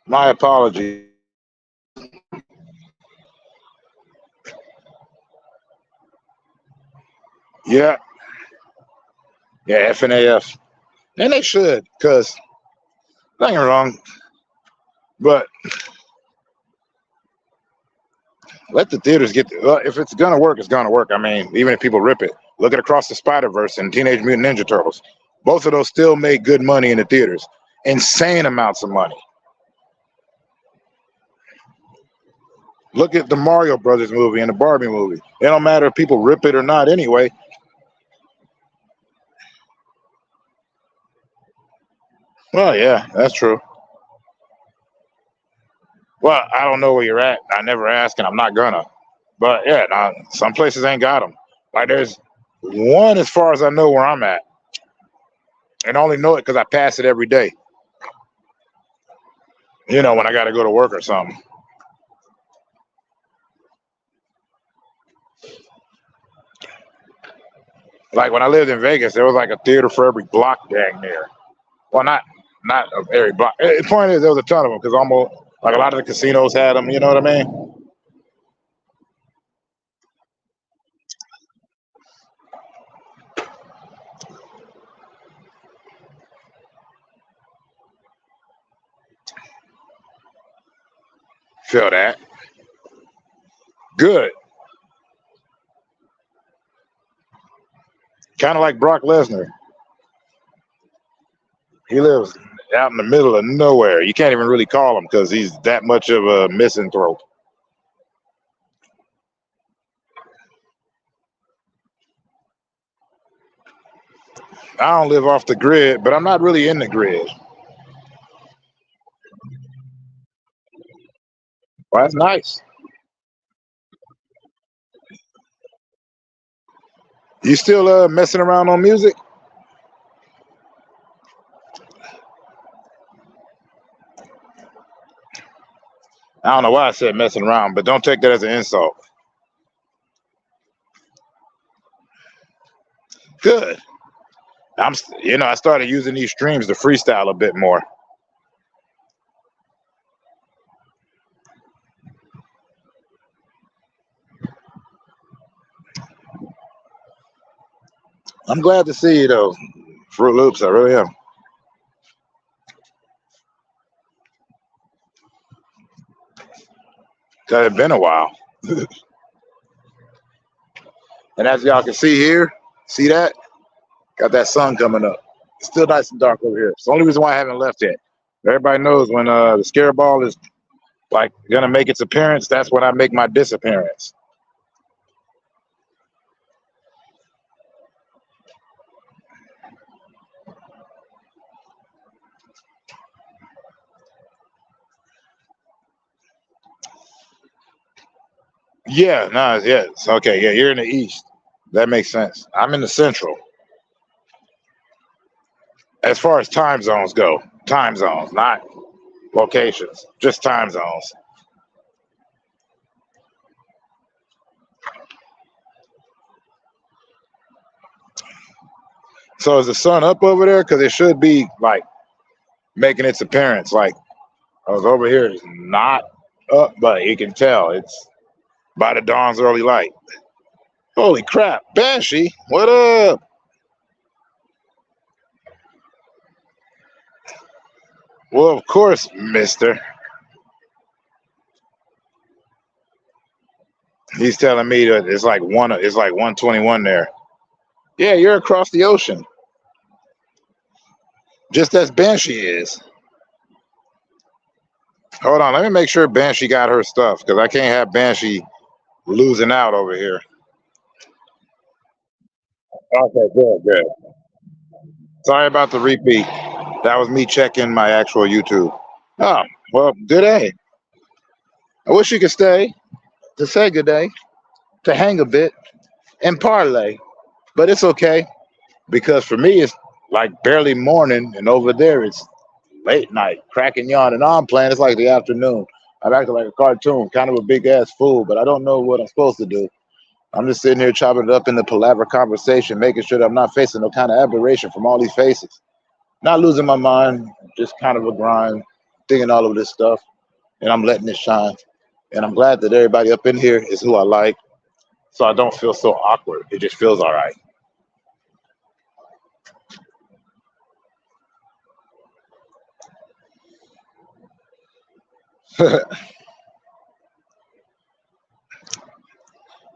My apologies. Yeah, yeah, FNAF. And they should, because don't get me wrong, but let the theaters get. Well, if it's gonna work, it's gonna work. I mean, even if people rip it, look at Across the Spider Verse and Teenage Mutant Ninja Turtles. Both of those still made good money in the theaters, insane amounts of money. Look at the Mario Brothers movie and the Barbie movie. It don't matter if people rip it or not. Anyway, well, yeah, that's true. Well, I don't know where you're at. I never asked, and I'm not gonna. But yeah, nah, some places ain't got them. Like there's one as far as I know where I'm at, and I only know it because I pass it every day. You know, when I got to go to work or something. Like when I lived in Vegas, there was like a theater for every block dang near. Well, not of every block. The point is, there was a ton of them because almost like a lot of the casinos had them. You know what I mean? Feel that? Good. Kind of like Brock Lesnar. He lives out in the middle of nowhere. You can't even really call him because he's that much of a misanthrope. I don't live off the grid, but I'm not really in the grid. Well, that's nice. You still messing around on music? I don't know why I said messing around, but don't take that as an insult. Good. I started using these streams to freestyle a bit more. I'm glad to see you though, Fruit Loops. I really am. Cause it's been a while. And as y'all can see here, see that? Got that sun coming up. It's still nice and dark over here. It's the only reason why I haven't left yet. Everybody knows when the scare ball is like gonna make its appearance, that's when I make my disappearance. Yeah, no, yes. Okay, yeah, you're in the east. That makes sense. I'm in the central. As far as time zones go, time zones, not locations, just time zones. So is the sun up over there? Because it should be like making its appearance. Like I was over here, it's not up, but you can tell it's by the dawn's early light. Holy crap, Banshee, what up? Well, of course, Mister. He's telling me that it's like 121 there. Yeah, you're across the ocean, just as Banshee is. Hold on, let me make sure Banshee got her stuff because I can't have Banshee losing out over here. Okay, good, good. Sorry about the repeat. That was me checking my actual YouTube. Oh, well, good day. I wish you could stay to say good day, to hang a bit and parlay, but it's okay because for me it's like barely morning, and over there it's late night, cracking yawn, and all I'm playing it's like the afternoon. I'm acting like a cartoon, kind of a big ass fool, but I don't know what I'm supposed to do. I'm just sitting here chopping it up in the palaver conversation, making sure that I'm not facing no kind of aberration from all these faces. Not losing my mind, just kind of a grind. thinking all of this stuff, and I'm letting it shine. And I'm glad that everybody up in here is who I like, so I don't feel so awkward. It just feels all right.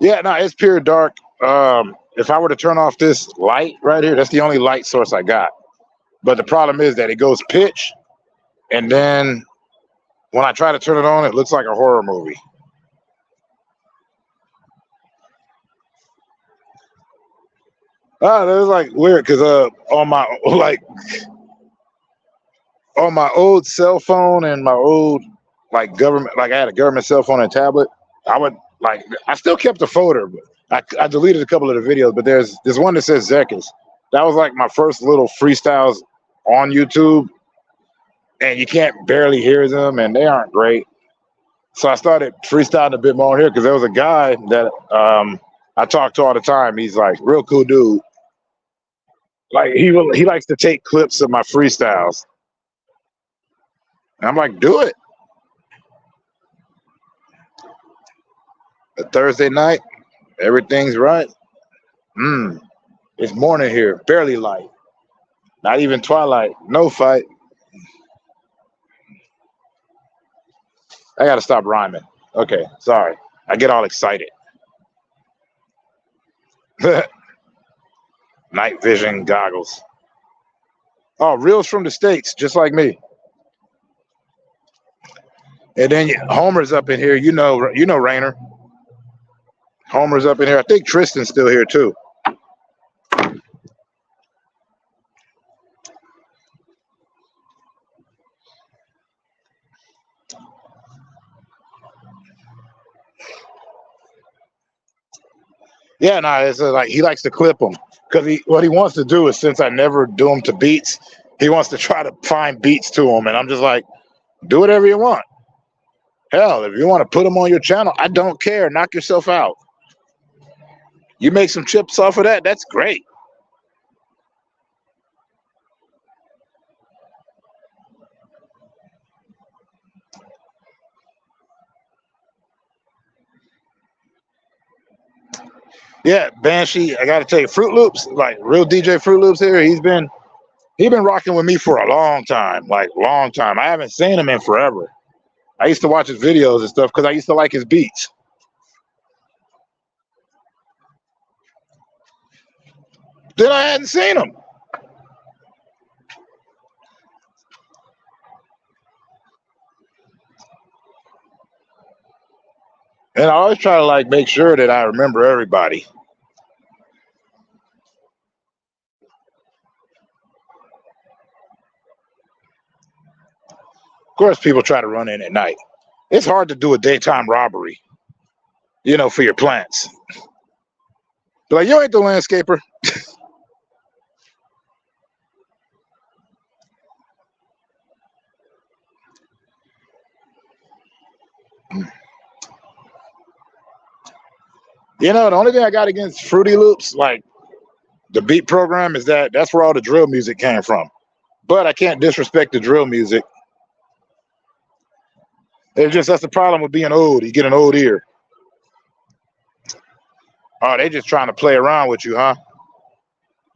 Yeah, no, it's pure dark. If I were to turn off this light right here, that's the only light source I got. But the problem is that it goes pitch, and then when I try to turn it on, it looks like a horror movie. Ah, that was like weird because on my on my old cell phone and my old like government, like I had a government cell phone and tablet. I would like I still kept the folder, but I deleted a couple of the videos. But there's one that says Zekis. That was like my first little freestyles on YouTube, and you can't barely hear them, and they aren't great. So I started freestyling a bit more here because there was a guy that I talk to all the time. He's like real cool dude. Like he likes to take clips of my freestyles. And I'm like, do it. A Thursday night, everything's right. It's morning here, barely light. Not even twilight. No fight. I gotta stop rhyming. Okay, sorry. I get all excited. Night vision goggles. Oh, reels from the States, just like me. And then Homer's up in here. You know Rainer. Homer's up in here. I think Tristan's still here too. Yeah, no, it's like he likes to clip them because what he wants to do is, since I never do them to beats, he wants to try to find beats to them, and I'm just like, do whatever you want. Hell, if you want to put them on your channel, I don't care. Knock yourself out. You make some chips off of that, that's great. Yeah, Banshee, I gotta tell you, Fruit Loops, like real DJ Fruit Loops here, he's been rocking with me for a long time, like long time. I haven't seen him in forever. I used to watch his videos and stuff because I used to like his beats. Then I hadn't seen him. And I always try to like make sure that I remember everybody. Of course, people try to run in at night. It's hard to do a daytime robbery, for your plants. Like, you ain't the landscaper. The only thing I got against Fruity Loops, like the beat program, is that's where all the drill music came from. But I can't disrespect the drill music. That's the problem with being old. You get an old ear. Oh, they just trying to play around with you, huh?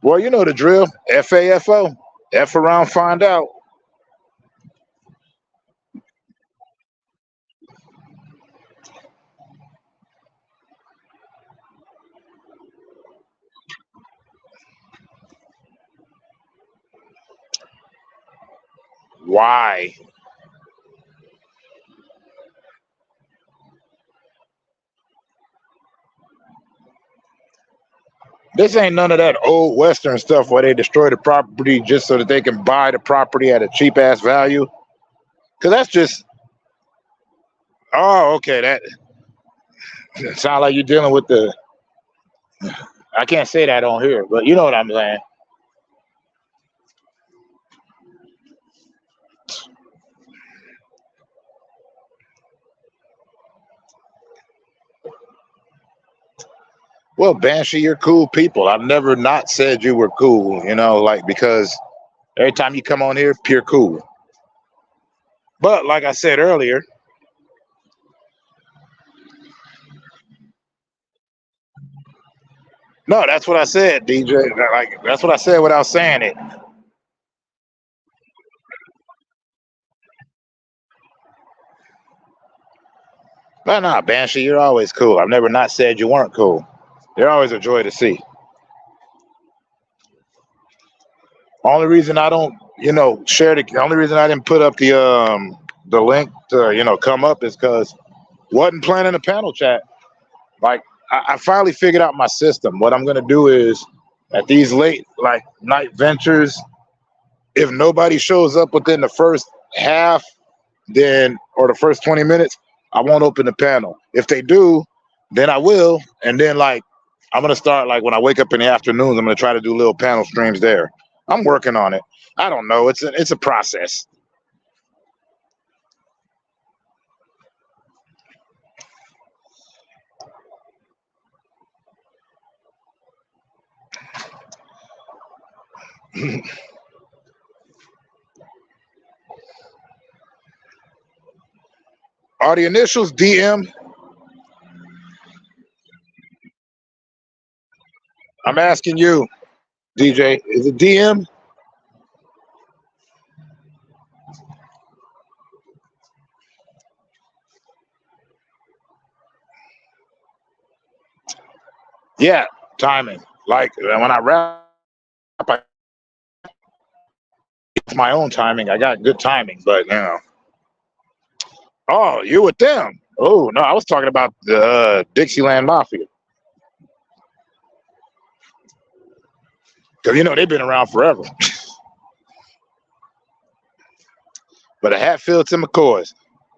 Well, you know the drill. FAFO. F around, find out. Why? This ain't none of that old Western stuff where they destroy the property just so that they can buy the property at a cheap ass value. Because that's just, oh, okay. That sounds like you're dealing with I can't say that on here, but you know what I'm saying. Well, Banshee, you're cool people. I've never not said you were cool, because every time you come on here, pure cool. But like I said earlier, no, that's what I said, DJ. Like that's what I said without saying it. But nah, Banshee, you're always cool. I've never not said you weren't cool. You're always a joy to see. Only reason I don't, share the only reason I didn't put up the link to, come up is because wasn't planning a panel chat. Like I finally figured out my system. What I'm gonna do is at these late like night ventures, if nobody shows up within the first half, then or the first 20 minutes, I won't open the panel. If they do, then I will. And then like I'm gonna start like when I wake up in the afternoons, I'm gonna try to do little panel streams there. I'm working on it. I don't know. It's a process. Are the initials DM? I'm asking you, DJ. Is it DM? Yeah, timing. Like when I rap, I, it's my own timing. I got good timing, but Oh, you with them? Oh no, I was talking about the Dixieland Mafia because they've been around forever. But the Hatfields and McCoys,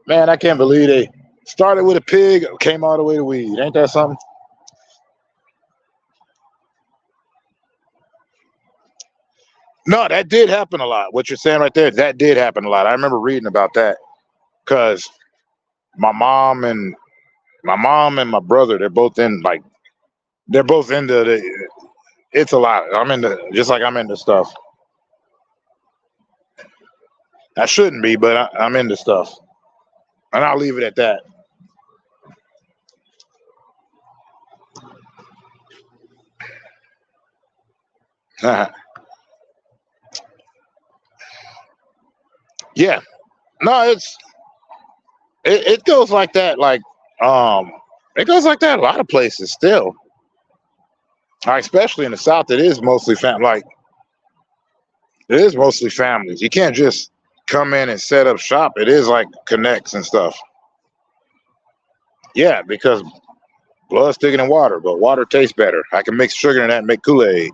man, I can't believe they started with a pig, came all the way to weed. Ain't that something? No, that did happen a lot. What you're saying right there, that did happen a lot. I remember reading about that because my mom and my brother, they're both into the. It's a lot. I'm into just like I'm into stuff. I shouldn't be, but I'm into stuff, and I'll leave it at that. Yeah, no, it goes like that. Um, it goes like that a lot of places still. Especially in the South, it is mostly Like it is mostly families. You can't just come in and set up shop. It is like connects and stuff. Yeah, because blood's thicker than water, but water tastes better. I can mix sugar in that and make Kool-Aid.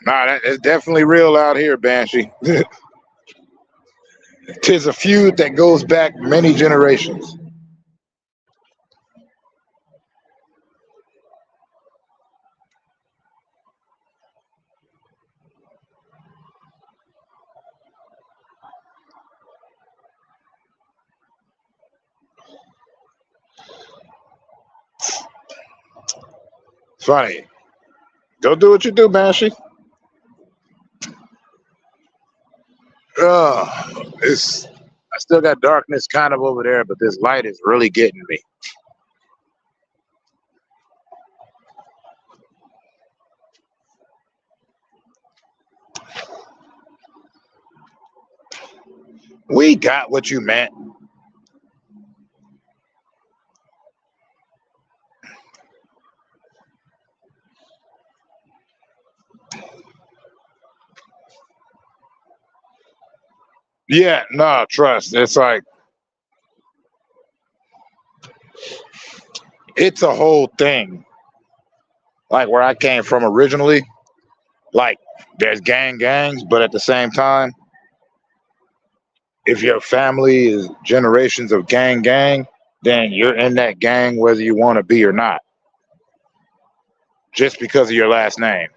Nah, it's definitely real out here, Banshee. Tis a feud that goes back many generations. It's funny. Go do what you do, Banshee. It's I still got darkness kind of over there, but this light is really getting me. We got what you meant. Yeah, no, trust. It's like it's a whole thing. Like where I came from originally, like there's gangs, but at the same time, if your family is generations of gang, then you're in that gang whether you want to be or not, just because of your last name.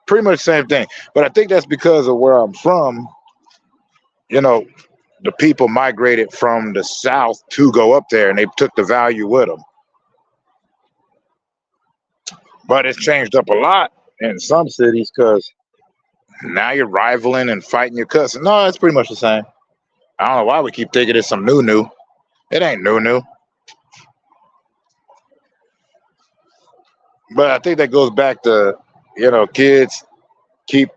Pretty much the same thing. But I think that's because of where I'm from. You know, the people migrated from the South to go up there, and they took the value with them. But it's changed up a lot in some cities because now you're rivaling and fighting your cousin. No, it's pretty much the same. I don't know why we keep thinking it's some new. It ain't new. But I think that goes back to, kids keep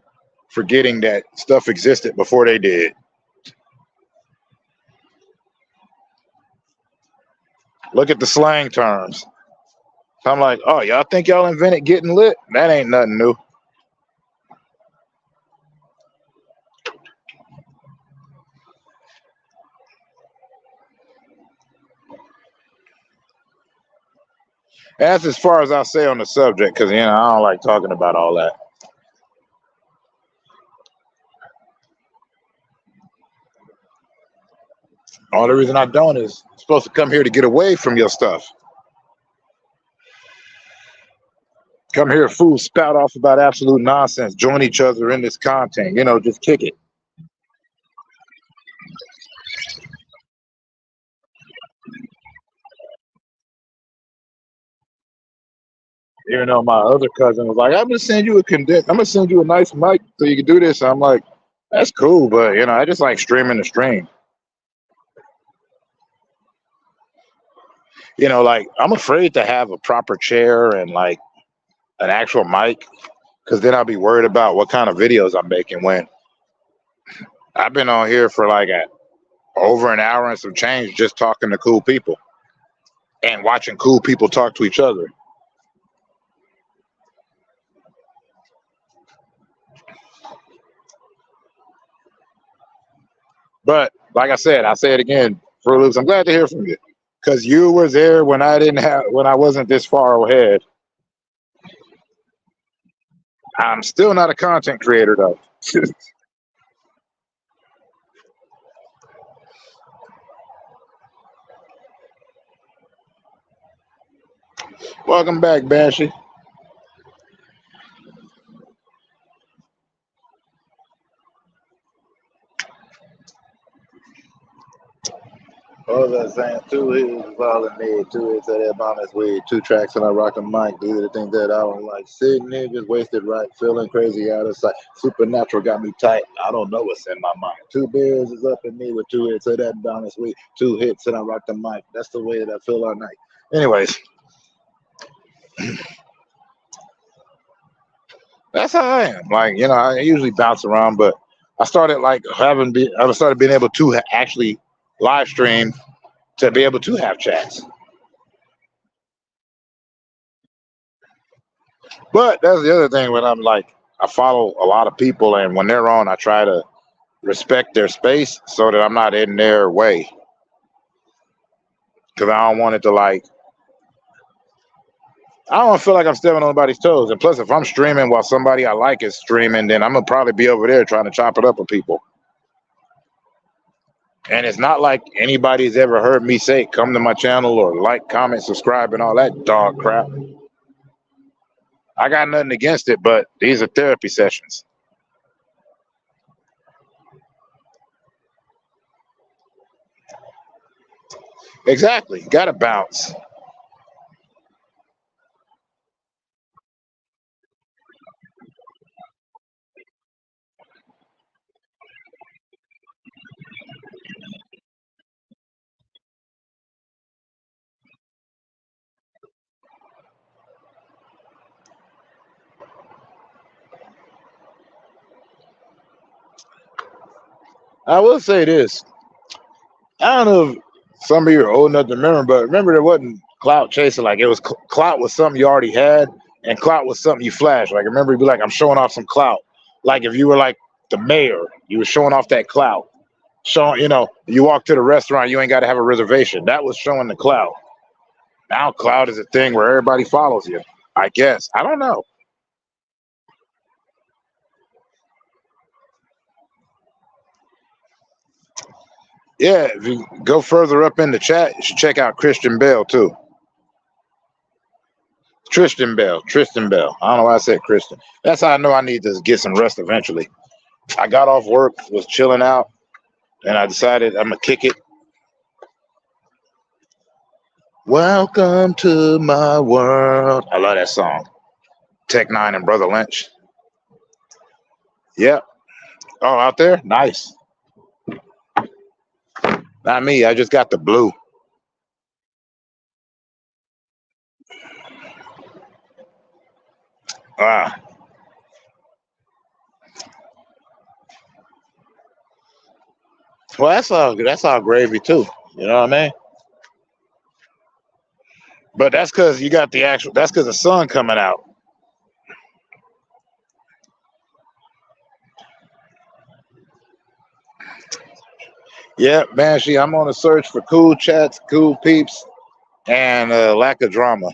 forgetting that stuff existed before they did. Look at the slang terms. I'm like, oh, y'all think y'all invented getting lit? That ain't nothing new. That's as far as I'll say on the subject, because, I don't like talking about all that. All the reason I don't is I'm supposed to come here to get away from your stuff. Come here, fools, spout off about absolute nonsense, join each other in this content, just kick it. Even though my other cousin was like, I'm gonna send you a nice mic so you can do this. I'm like, that's cool, but I just like streaming the stream. Like I'm afraid to have a proper chair and like an actual mic, because then I'll be worried about what kind of videos I'm making. When I've been on here for like over an hour and some change just talking to cool people and watching cool people talk to each other. But like I said, I say it again, Fruit Loops, I'm glad to hear from you, because you were there when I wasn't this far ahead. I'm still not a content creator though. Welcome back, Banshee. What was I saying? 2 hits is all I need. 2 hits of that bomb is weed. 2 tracks and I rock a mic. These are the things that I don't like. Sitting here just wasted right. Feeling crazy out of sight. Supernatural got me tight. I don't know what's in my mind. 2 beers is up in me with 2 hits of that bomb is weed. 2 hits and I rock the mic. That's the way that I feel all night. Anyways. That's how I am. Like, I usually bounce around, but I started like I started being able to actually live stream to be able to have chats. But that's the other thing when I'm like, I follow a lot of people, and when they're on, I try to respect their space so that I'm not in their way. Because I don't want it to like, I don't feel like I'm stepping on anybody's toes. And plus, if I'm streaming while somebody I like is streaming, then I'm going to probably be over there trying to chop it up with people. And it's not like anybody's ever heard me say, come to my channel or like, comment, subscribe, and all that dog crap. I got nothing against it, but these are therapy sessions. Exactly. Got to bounce. I will say this. I don't know if some of you are old enough to remember, but remember there wasn't clout chasing. Like it was clout was something you already had, and clout was something you flashed. Like remember, you'd be like, I'm showing off some clout. Like if you were like the mayor, you were showing off that clout. Showing, you walk to the restaurant, you ain't got to have a reservation. That was showing the clout. Now clout is a thing where everybody follows you. I guess. I don't know. Yeah, if you go further up in the chat, you should check out Christian Bale too. Tristan Bell. I don't know why I said Christian. That's how I know I need to get some rest eventually. I got off work, was chilling out, and I decided I'm gonna kick it. Welcome to my world. I love that song. Tech Nine and Brother Lynch. Yep. Oh, out there? Nice. Not me. I just got the blue. Ah. Well, that's all gravy too. You know what I mean? But that's because you got the actual. That's because the sun coming out. Yeah, Banshee. I'm on a search for cool chats, cool peeps, and lack of drama.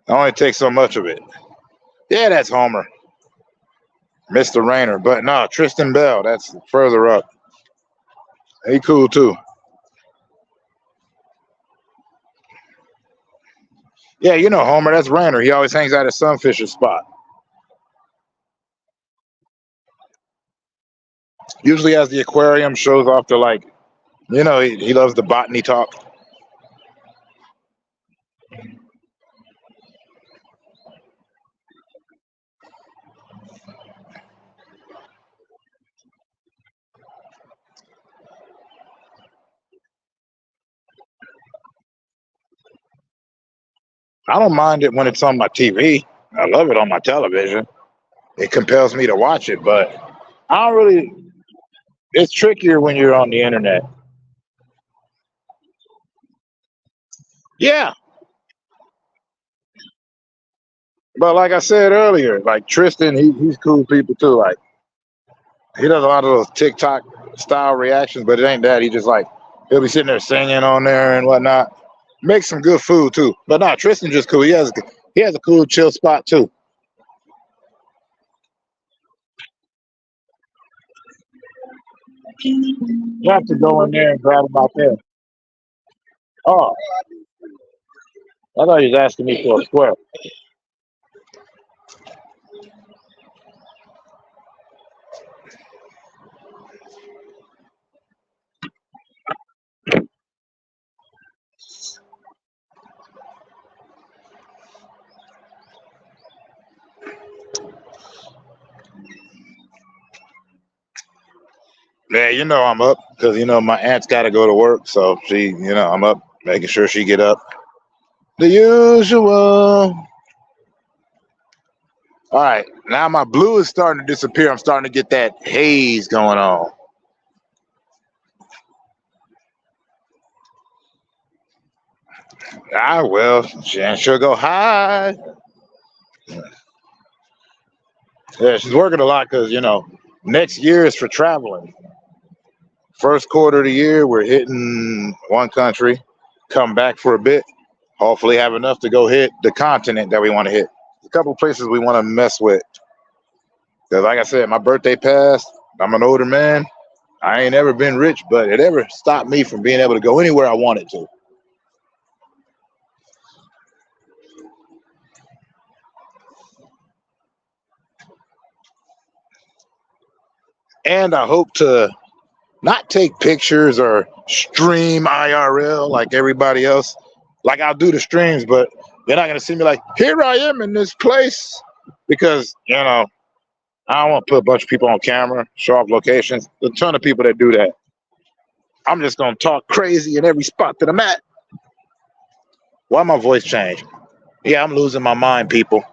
I only take so much of it. Yeah, that's Homer, Mr. Rayner. But no, Tristan Bell. That's further up. He cool too. Yeah, you know Homer. That's Rayner. He always hangs out at Sunfisher's spot. Usually has the aquarium, shows off to like, he loves the botany talk. I don't mind it when it's on my TV. I love it on my television. It compels me to watch it, but I don't really. It's trickier when you're on the internet. Yeah, but like I said earlier, like Tristan, he's cool people too. Like he does a lot of those TikTok style reactions, but it ain't that. He just like he'll be sitting there singing on there and whatnot. Makes some good food too. But no, Tristan just cool. He has a cool chill spot too. You have to go in there and grab him out there. Oh, I thought he was asking me for a square. Yeah, I'm up because my aunt's got to go to work, so I'm up making sure she get up. The usual. All right, now my blue is starting to disappear. I'm starting to get that haze going on. Well, she'll go high. Yeah, she's working a lot because next year is for traveling. First quarter of the year, we're hitting one country, come back for a bit, hopefully have enough to go hit the continent that we want to hit. A couple of places we want to mess with. Because like I said, my birthday passed. I'm an older man. I ain't ever been rich, but it ever stopped me from being able to go anywhere I wanted to. And I hope to not take pictures or stream IRL like everybody else. Like I'll do the streams, but you're not gonna see me like, here I am in this place. Because, I don't want to put a bunch of people on camera, show off locations. There's a ton of people that do that. I'm just gonna talk crazy in every spot that I'm at. Why my voice changed? Yeah, I'm losing my mind, people.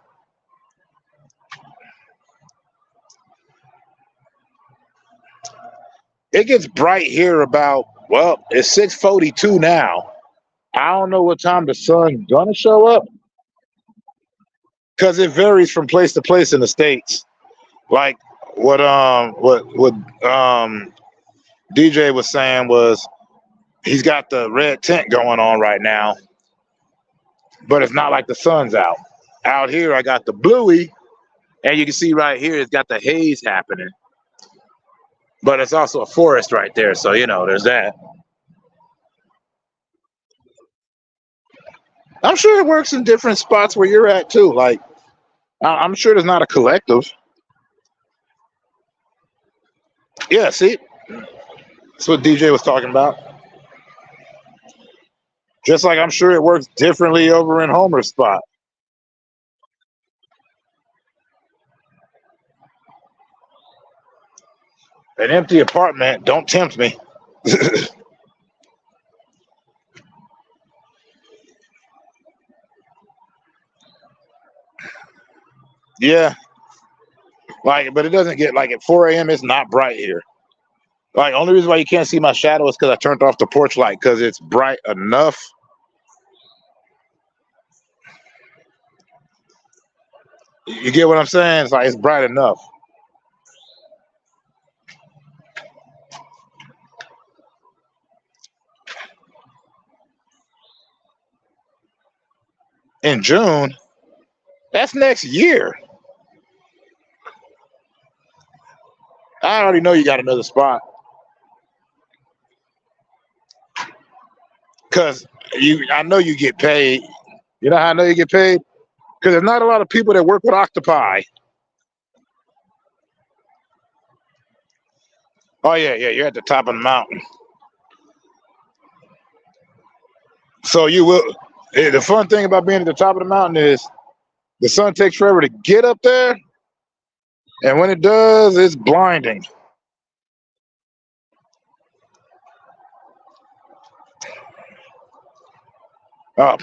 It gets bright here about, well, it's 6:42 now. I don't know what time the sun's gonna show up because it varies from place to place in the states. Like what DJ was saying was he's got the red tent going on right now, but it's not like the sun's out. Out here, I got the bluey, and you can see right here it's got the haze happening. But it's also a forest right there, so there's that. I'm sure it works in different spots where you're at too. Like I'm sure there's not a collective. Yeah, see, that's what DJ was talking about. Just like I'm sure it works differently over in Homer's spot. An empty apartment, don't tempt me. Yeah, like, but it doesn't get like at 4 a.m. It's not bright here. Like, only reason why you can't see my shadow is because I turned off the porch light because it's bright enough. You get what I'm saying? It's like it's bright enough. In June, that's next year. I already know you got another spot because I know you get paid. You know how I know you get paid? Because there's not a lot of people that work with octopi. Oh yeah, yeah, you're at the top of the mountain. So you will. The fun thing about being at the top of the mountain is the sun takes forever to get up there, and when it does, it's blinding. Oh,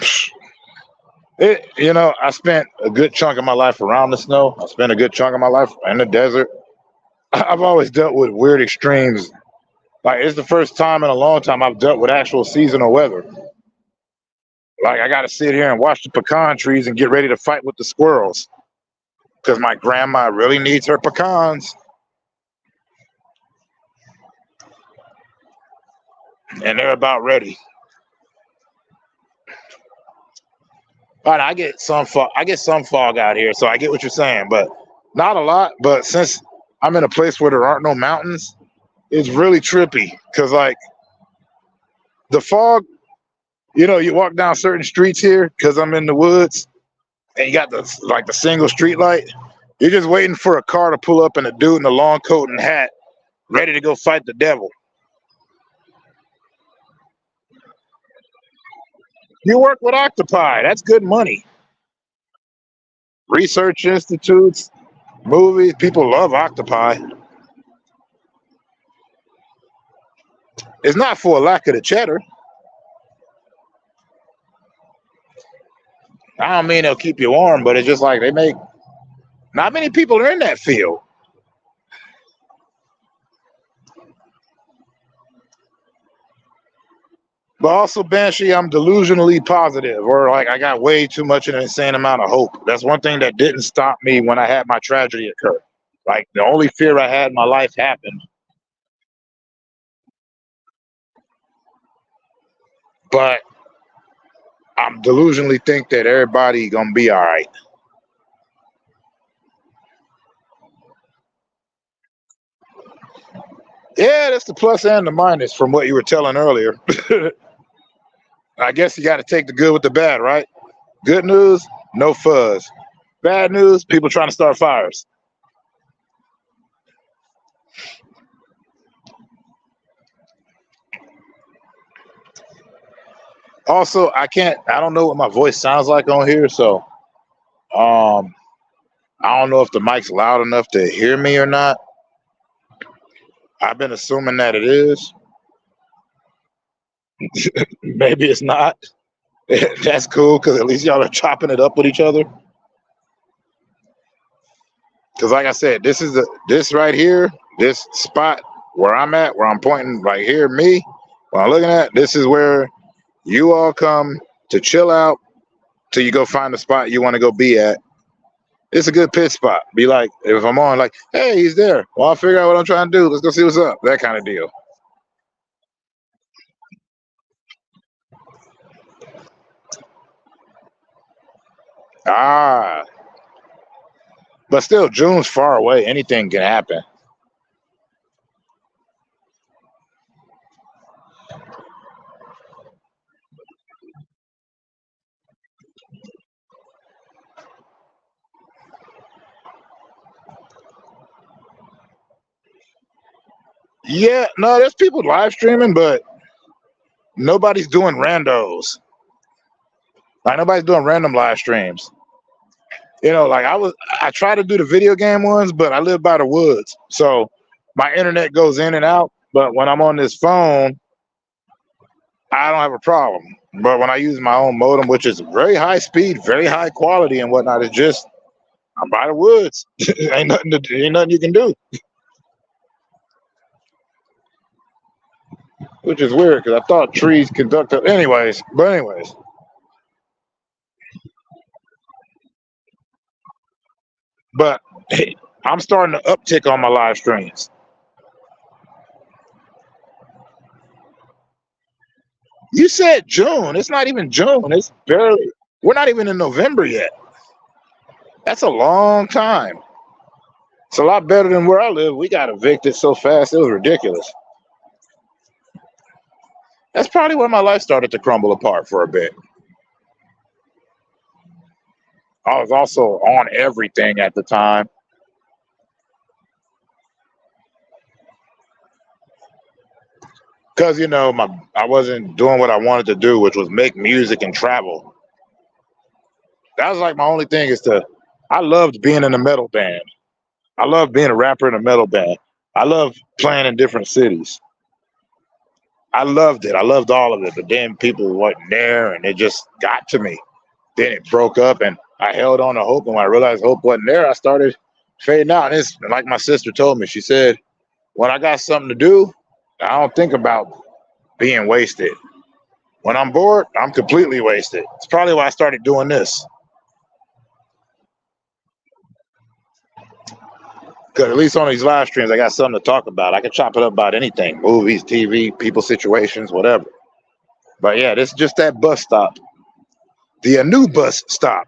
I spent a good chunk of my life around the snow. I spent a good chunk of my life in the desert. I've always dealt with weird extremes. Like, it's the first time in a long time I've dealt with actual seasonal weather. Like, I got to sit here and watch the pecan trees and get ready to fight with the squirrels because my grandma really needs her pecans, and they're about ready. But I get some fog. I get some fog out here, so I get what you're saying, but not a lot. But since I'm in a place where there aren't no mountains, it's really trippy because like the fog. You walk down certain streets here because I'm in the woods, and you got the single street light. You're just waiting for a car to pull up and a dude in a long coat and hat, ready to go fight the devil. You work with octopi. That's good money. Research institutes, movies. People love octopi. It's not for a lack of the cheddar. I don't mean they'll keep you warm, but it's just like they make. Not many people are in that field. But also, Banshee, I'm delusionally positive, or like I got way too much of an insane amount of hope. That's one thing that didn't stop me when I had my tragedy occur. Like the only fear I had in my life happened, but I'm delusionally think that everybody gonna be all right. Yeah, that's the plus and the minus from what you were telling earlier. I guess you got to take the good with the bad, right? Good news, no fuzz. Bad news, people trying to start fires. Also, I don't know what my voice sounds like on here, so um I don't know if the mic's loud enough to hear me or not. I've been assuming that it is. Maybe it's not. That's cool because at least y'all are chopping it up with each other. Because like I said, this right here, this spot where I'm at, where I'm pointing right here, me, what I'm looking at, this is where you all come to chill out till you go find the spot you want to go be at. It's a good pit spot. Be like, if I'm on, like, hey, he's there. Well, I'll figure out what I'm trying to do. Let's go see what's up. That kind of deal. Ah, but still, June's far away. Anything can happen. Yeah, no, there's people live streaming, but nobody's doing randos. Like nobody's doing random live streams. Like I try to do the video game ones, but I live by the woods, so my internet goes in and out. But when I'm on this phone, I don't have a problem. But when I use my own modem, which is very high speed, very high quality and whatnot, it's just I'm by the woods. Ain't nothing you can do. Which is weird because I thought trees conduct. Anyways. But hey, I'm starting to uptick on my live streams. You said June. It's not even June. It's barely. We're not even in November yet. That's a long time. It's a lot better than where I live. We got evicted so fast. It was ridiculous. That's probably when my life started to crumble apart for a bit. I was also on everything at the time. Because I wasn't doing what I wanted to do, which was make music and travel. That was like my only thing I loved being in a metal band. I loved being a rapper in a metal band. I loved playing in different cities. I loved it. I loved all of it. But then people wasn't there and it just got to me. Then it broke up and I held on to hope. And when I realized hope wasn't there, I started fading out. And it's like my sister told me, she said, when I got something to do, I don't think about being wasted. When I'm bored, I'm completely wasted. It's probably why I started doing this. Because at least on these live streams, I got something to talk about. I can chop it up about anything, movies, TV, people, situations, whatever. But yeah, this is just that bus stop. The new bus stop.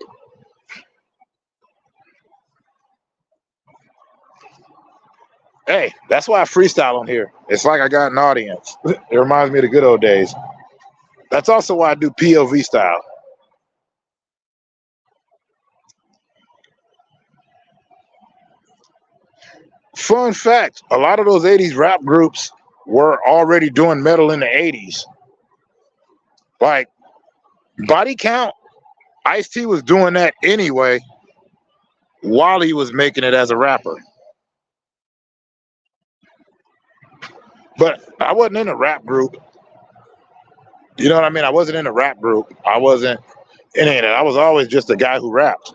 Hey, that's why I freestyle on here. It's like I got an audience. It reminds me of the good old days. That's also why I do POV style. Fun fact, a lot of those 80s rap groups were already doing metal in the 80s. Like Body Count, Ice-T was doing that anyway while he was making it as a rapper. But I wasn't in a rap group. You know what I mean? I wasn't in a rap group. I wasn't in it. I was always just a guy who rapped.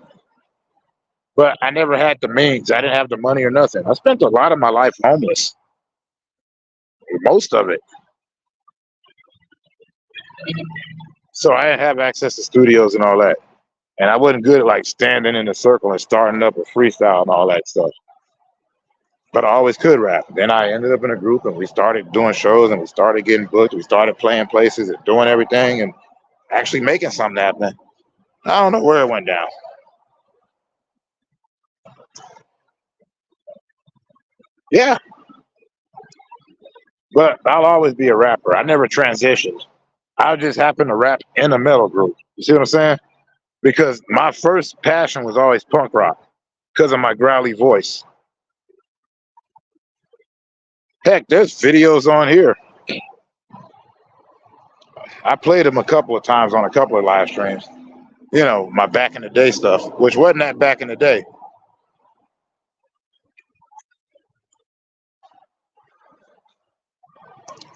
But I never had the means. I didn't have the money or nothing. I spent a lot of my life homeless. Most of it. So I didn't have access to studios and all that. And I wasn't good at like standing in a circle and starting up a freestyle and all that stuff. But I always could rap. Then I ended up in a group and we started doing shows and we started getting booked. We started playing places and doing everything and actually making something happen. I don't know where it went down. Yeah. But I'll always be a rapper. I never transitioned. I just happened to rap in a metal group. You see what I'm saying? Because my first passion was always punk rock because of my growly voice. Heck, there's videos on here. I played them a couple of times on a couple of live streams. My back in the day stuff, which wasn't that back in the day.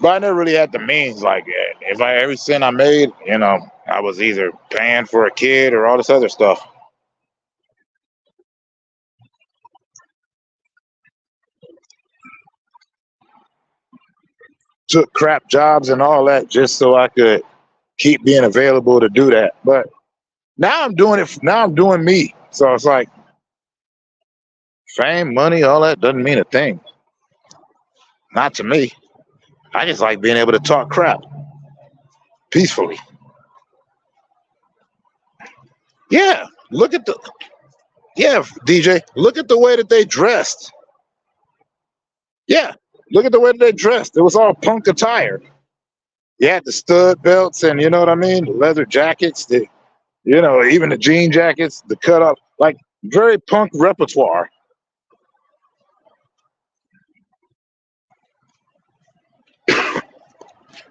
But I never really had the means. Like, if every cent I made, I was either paying for a kid or all this other stuff. Took crap jobs and all that just so I could keep being available to do that. But now I'm doing it. Now I'm doing me. So it's like fame, money, all that doesn't mean a thing. Not to me. I just like being able to talk crap peacefully. Yeah, DJ, look at the way that they dressed. Yeah, look at the way that they dressed. It was all punk attire. You had the stud belts and you know what I mean, the leather jackets, even the jean jackets, the cut up, like very punk repertoire.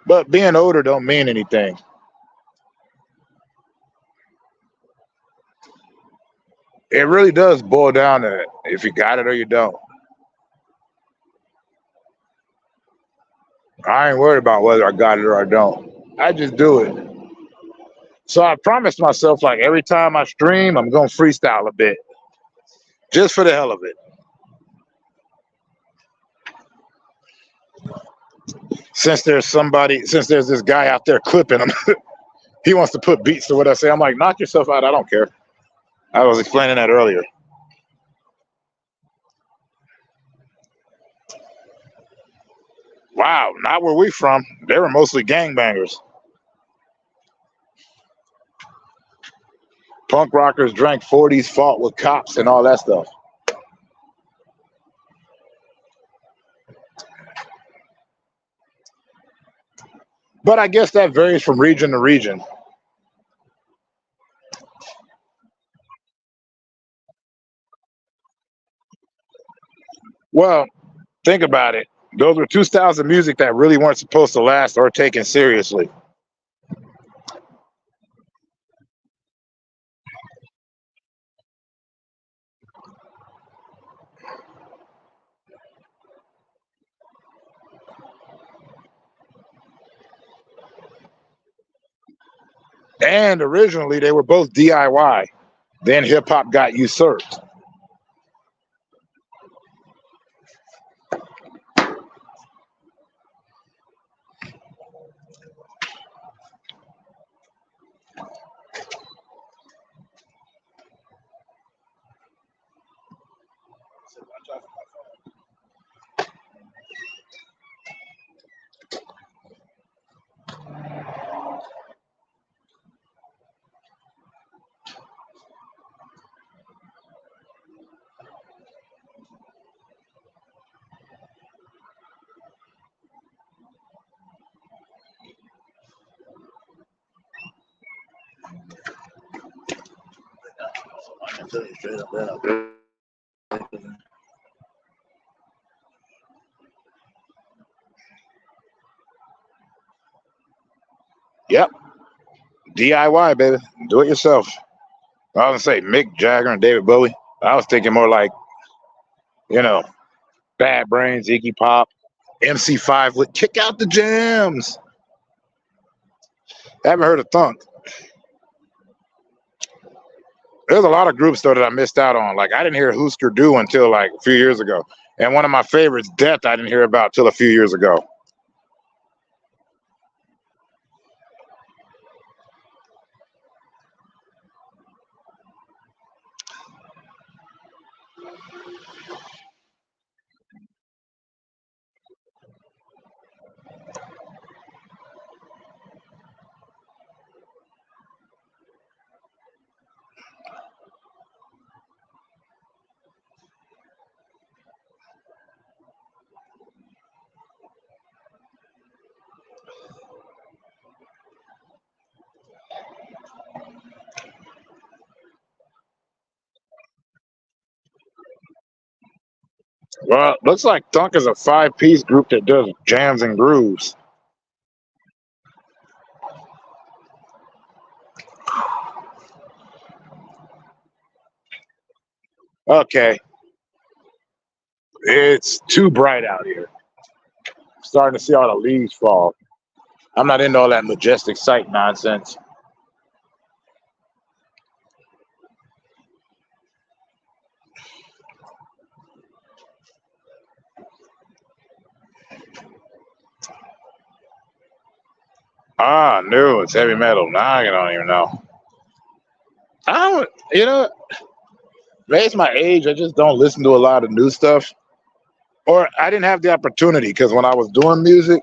But being older don't mean anything. It really does boil down to if you got it or you don't. I ain't worried about whether I got it or I don't. I just do it. So I promised myself, like every time I stream, I'm gonna freestyle a bit, just for the hell of it. Since there's this guy out there clipping him, he wants to put beats to what I say. I'm like, knock yourself out. I don't care. I was explaining that earlier. Wow, not where we from. They were mostly gangbangers. Punk rockers drank 40s, fought with cops, and all that stuff. But I guess that varies from region to region. Well, think about it. Those were two styles of music that really weren't supposed to last or taken seriously. And originally, they were both DIY. Then hip hop got usurped. Yep, DIY, baby. Do it yourself. I was gonna say Mick Jagger and David Bowie. I was thinking more like, you know, Bad Brains, Iggy Pop, MC5 with Kick Out the Jams. I haven't heard of Thunk. There's a lot of groups though that I missed out on. Like I didn't hear Husker Du until like a few years ago. And one of my favorites, Death, I didn't hear about till a few years ago. Well, looks like Thunk is a 5-piece group that does jams and grooves. Okay. It's too bright out here. I'm starting to see all the leaves fall. I'm not into all that majestic sight nonsense. Ah, no, it's heavy metal. Now I don't even know. I don't, maybe it's my age. I just don't listen to a lot of new stuff. Or I didn't have the opportunity because when I was doing music,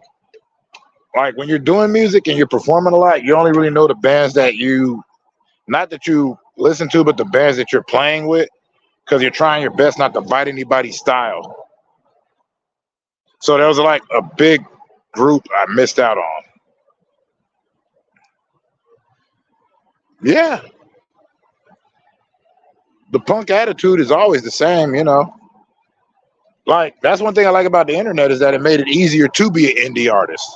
like when you're doing music and you're performing a lot, you only really know the bands that not that you listen to, but the bands that you're playing with because you're trying your best not to bite anybody's style. So there was like a big group I missed out on. Yeah. The punk attitude is always the same. Like that's one thing I like about the internet is that it made it easier to be an indie artist.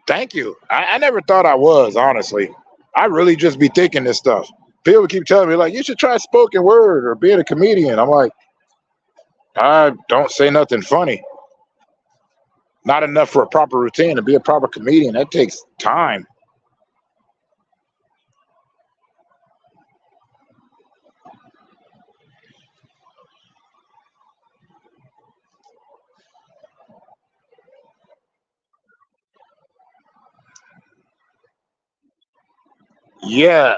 Thank you. I never thought I was, honestly. I really just be thinking this stuff. People keep telling me, like, you should try spoken word or being a comedian. I'm like, I don't say nothing funny. Not enough for a proper routine. To be a proper comedian, that takes time. Yeah,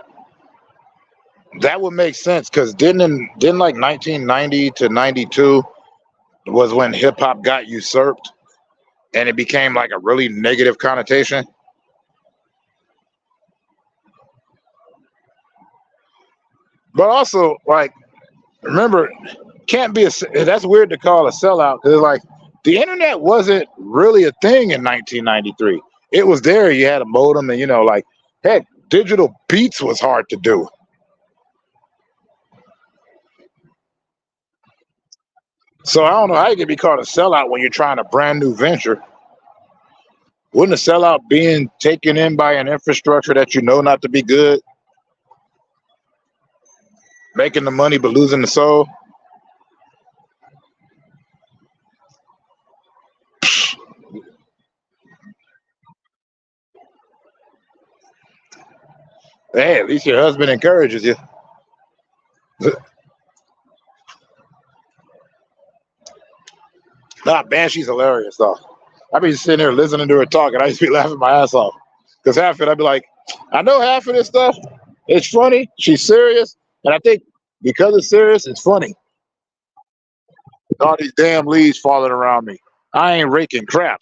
that would make sense because didn't like 1990 to 92 was when hip hop got usurped and it became like a really negative connotation. But also, like, remember, can't be that's weird to call a sellout because like the internet wasn't really a thing in 1993. It was there. You had a modem, and like heck, digital beats was hard to do. So I don't know how you can be called a sellout when you're trying a brand new venture. Wouldn't a sellout being taken in by an infrastructure that you know not to be good, making the money but losing the soul? Hey, at least your husband encourages you. Nah, Banshee's hilarious though. I be sitting there listening to her talk, and I used to be laughing my ass off. Because half of it, I'd be like, I know half of this stuff. It's funny. She's serious, and I think because it's serious, it's funny. All these damn leaves falling around me. I ain't raking crap.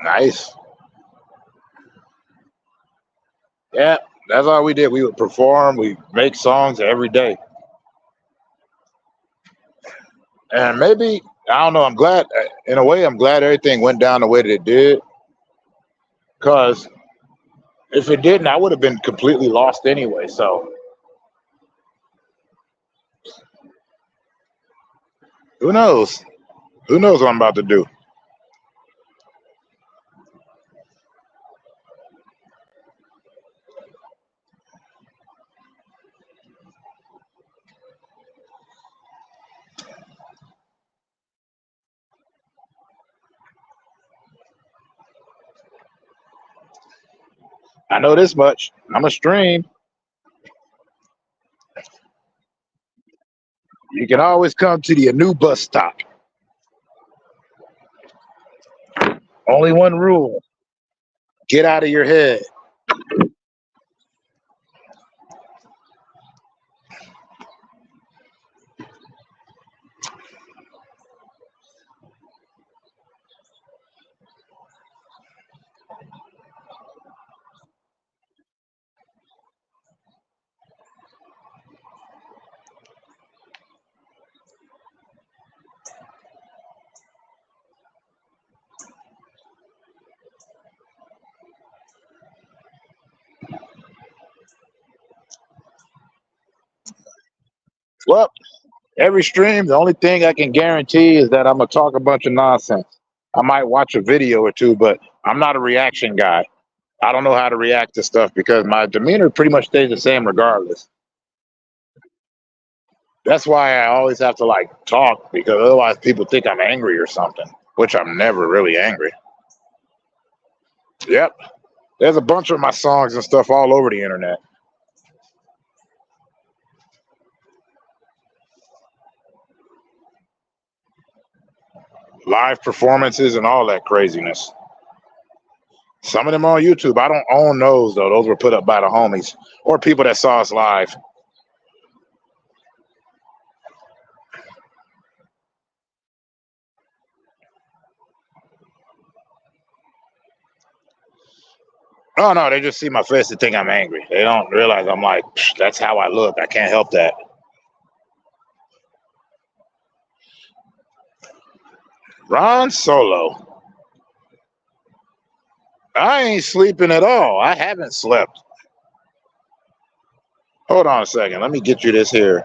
Nice. Yeah, that's all we did. We would perform. We make songs every day, and maybe I don't know. I'm glad. In a way, I'm glad everything went down the way that it did. Because if it didn't, I would have been completely lost anyway. So who knows? Who knows what I'm about to do? I know this much. I'm a stream. You can always come to the new bus stop. Only one rule: get out of your head. Well, every stream, the only thing I can guarantee is that I'm gonna talk a bunch of nonsense. I might watch a video or two, but I'm not a reaction guy. I don't know how to react to stuff because my demeanor pretty much stays the same regardless. That's why I always have to like talk because otherwise people think I'm angry or something, which I'm never really angry. Yep. There's a bunch of my songs and stuff all over the internet. Live performances and all that craziness. Some of them on YouTube. I don't own those though. Those were put up by the homies or people that saw us live. Oh no, they just see my face and think I'm angry. They don't realize I'm like, that's how I look. I can't help that. Ron Solo. I ain't sleeping at all. I haven't slept. Hold on a second. Let me get you this here.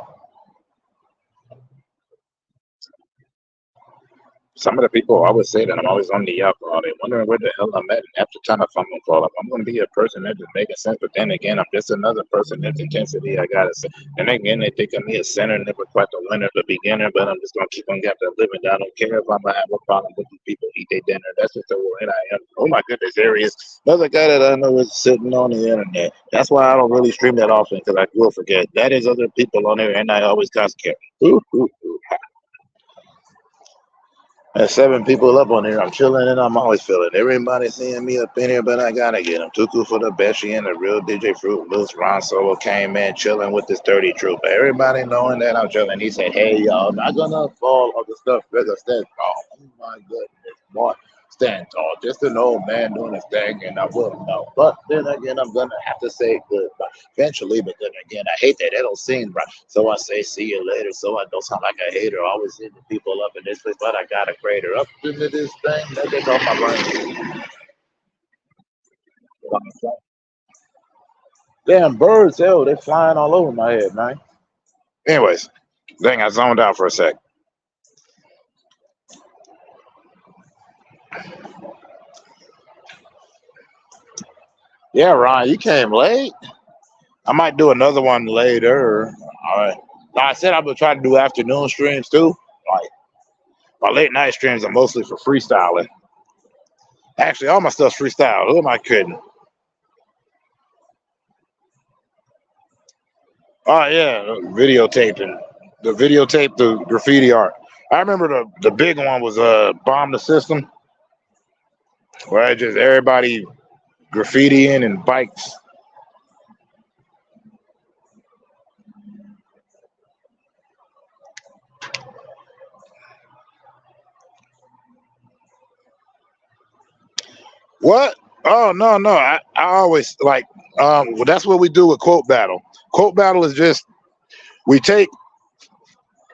Some of the people always say that I'm always on the up all day, wondering where the hell I'm at. And after trying to fumble fall up, I'm going to be a person that just making sense. But then again, I'm just another person that's intensity. I got to say. And again, they think of me a sinner, never quite the winner, the beginner. But I'm just going to keep on getting living. I don't care if I'm going to have a problem with these people eat their dinner. That's just the way I am. Oh my goodness, there he is. Another guy that I know is sitting on the internet. That's why I don't really stream that often because I will forget. That is other people on there, and I always concentrate. Ooh, ooh, ooh. There's 7 people up on here. I'm chilling and I'm always feeling. Everybody seeing me up in here, but I gotta get them. Tuku for the Beshi and the real DJ Fruit Loose. Ron Solo came in chilling with this 30 troop. Everybody knowing that I'm chilling. He said, hey, y'all, not gonna fall off the stuff. Better stand tall. Oh my goodness, boy. Stand tall. Just an old man doing his thing, and I will know. But then again, I'm gonna have to say goodbye eventually. But then again, I hate that. That don't seem right. So I say, see you later. So I don't sound like a hater. I always see the people up in this place, but I got a crater up into this thing. That gets off my brain. Damn birds, hell, they're flying all over my head, man. Anyways, dang, I zoned out for a sec. Yeah, Ryan, you came late. I might do another one later. All right. Like I said I would try to do afternoon streams too. Like my late night streams are mostly for freestyling. Actually, all my stuff's freestyle. Who am I kidding? Oh yeah, videotaping. The videotape the graffiti art. I remember the big one was bomb the system, where I just everybody graffitiing and bikes. What? Oh no, no. I always like well, that's what we do with quote battle. Quote battle is just we take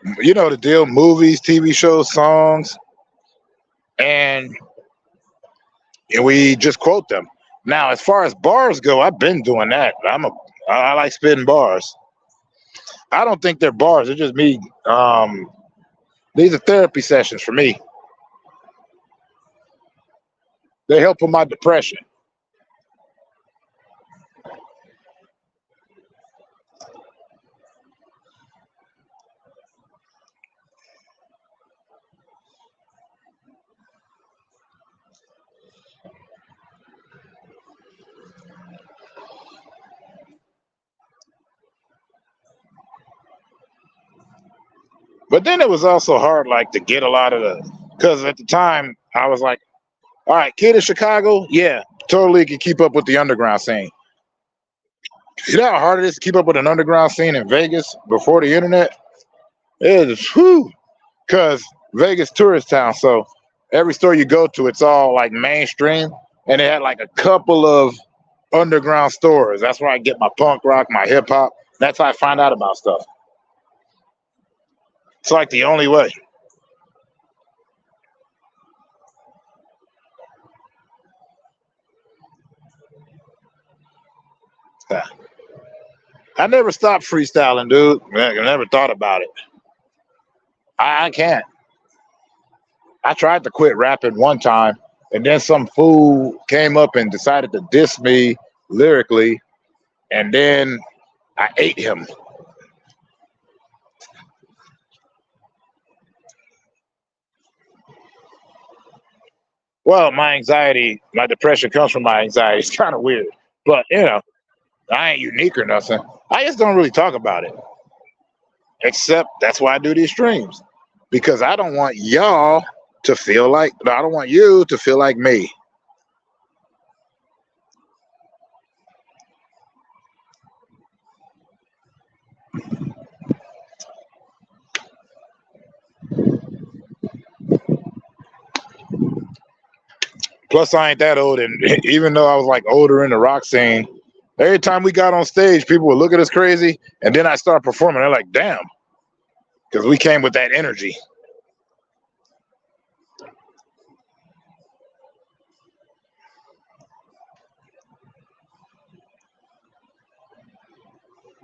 the deal, movies, TV shows, songs, and we just quote them. Now, as far as bars go, I've been doing that. I like spitting bars. I don't think they're bars. They're just me. These are therapy sessions for me. They help with my depression. But then it was also hard, like to get a lot of because at the time I was like, all right, kid in Chicago, yeah, totally can keep up with the underground scene. You know how hard it is to keep up with an underground scene in Vegas before the internet? It is whew, because Vegas tourist town. So every store you go to, it's all like mainstream, and it had like a couple of underground stores. That's where I get my punk rock, my hip hop. That's how I find out about stuff. It's like the only way. Yeah. I never stopped freestyling, dude. I never thought about it. I can't. I tried to quit rapping one time, and then some fool came up and decided to diss me lyrically, and then I ate him. Well, my anxiety, my depression comes from my anxiety. It's kind of weird, but I ain't unique or nothing. I just don't really talk about it. Except that's why I do these streams because I don't want y'all to feel like I don't want you to feel like me. Plus, I ain't that old, and even though I was like older in the rock scene, every time we got on stage, people would look at us crazy, and then I start performing. They're like, "Damn," because we came with that energy.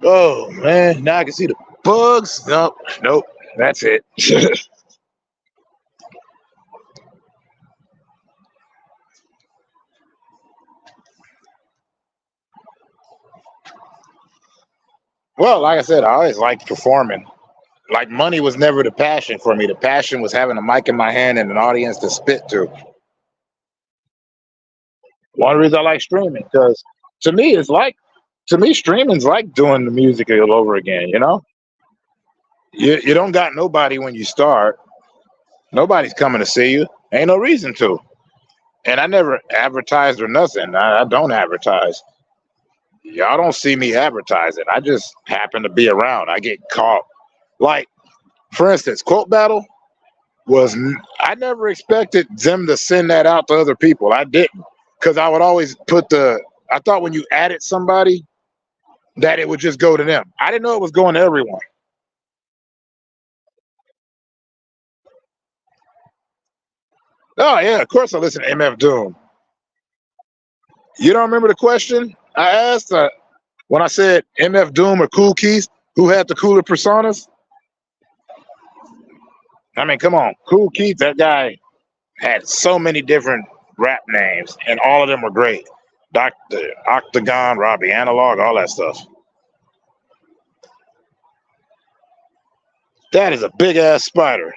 Oh man, now I can see the bugs. Nope, nope, that's it. Well, like I said, I always liked performing. Like money was never the passion for me. The passion was having a mic in my hand and an audience to spit to. One reason I like streaming, because to me, it's like to me, streaming's like doing the music all over again. You don't got nobody when you start. Nobody's coming to see you. Ain't no reason to. And I never advertised or nothing. I don't advertise. Y'all don't see me advertising. I just happen to be around. I get caught. Like, for instance, Quote Battle I never expected them to send that out to other people. I didn't. Because I would always I thought when you added somebody, that it would just go to them. I didn't know it was going to everyone. Oh, yeah, of course I listen to MF Doom. You don't remember the question I asked when I said MF Doom or Kool Keith, who had the cooler personas? I mean, come on. Kool Keith, that guy had so many different rap names, and all of them were great. Dr. Octagon, Robbie Analog, all that stuff. That is a big ass spider.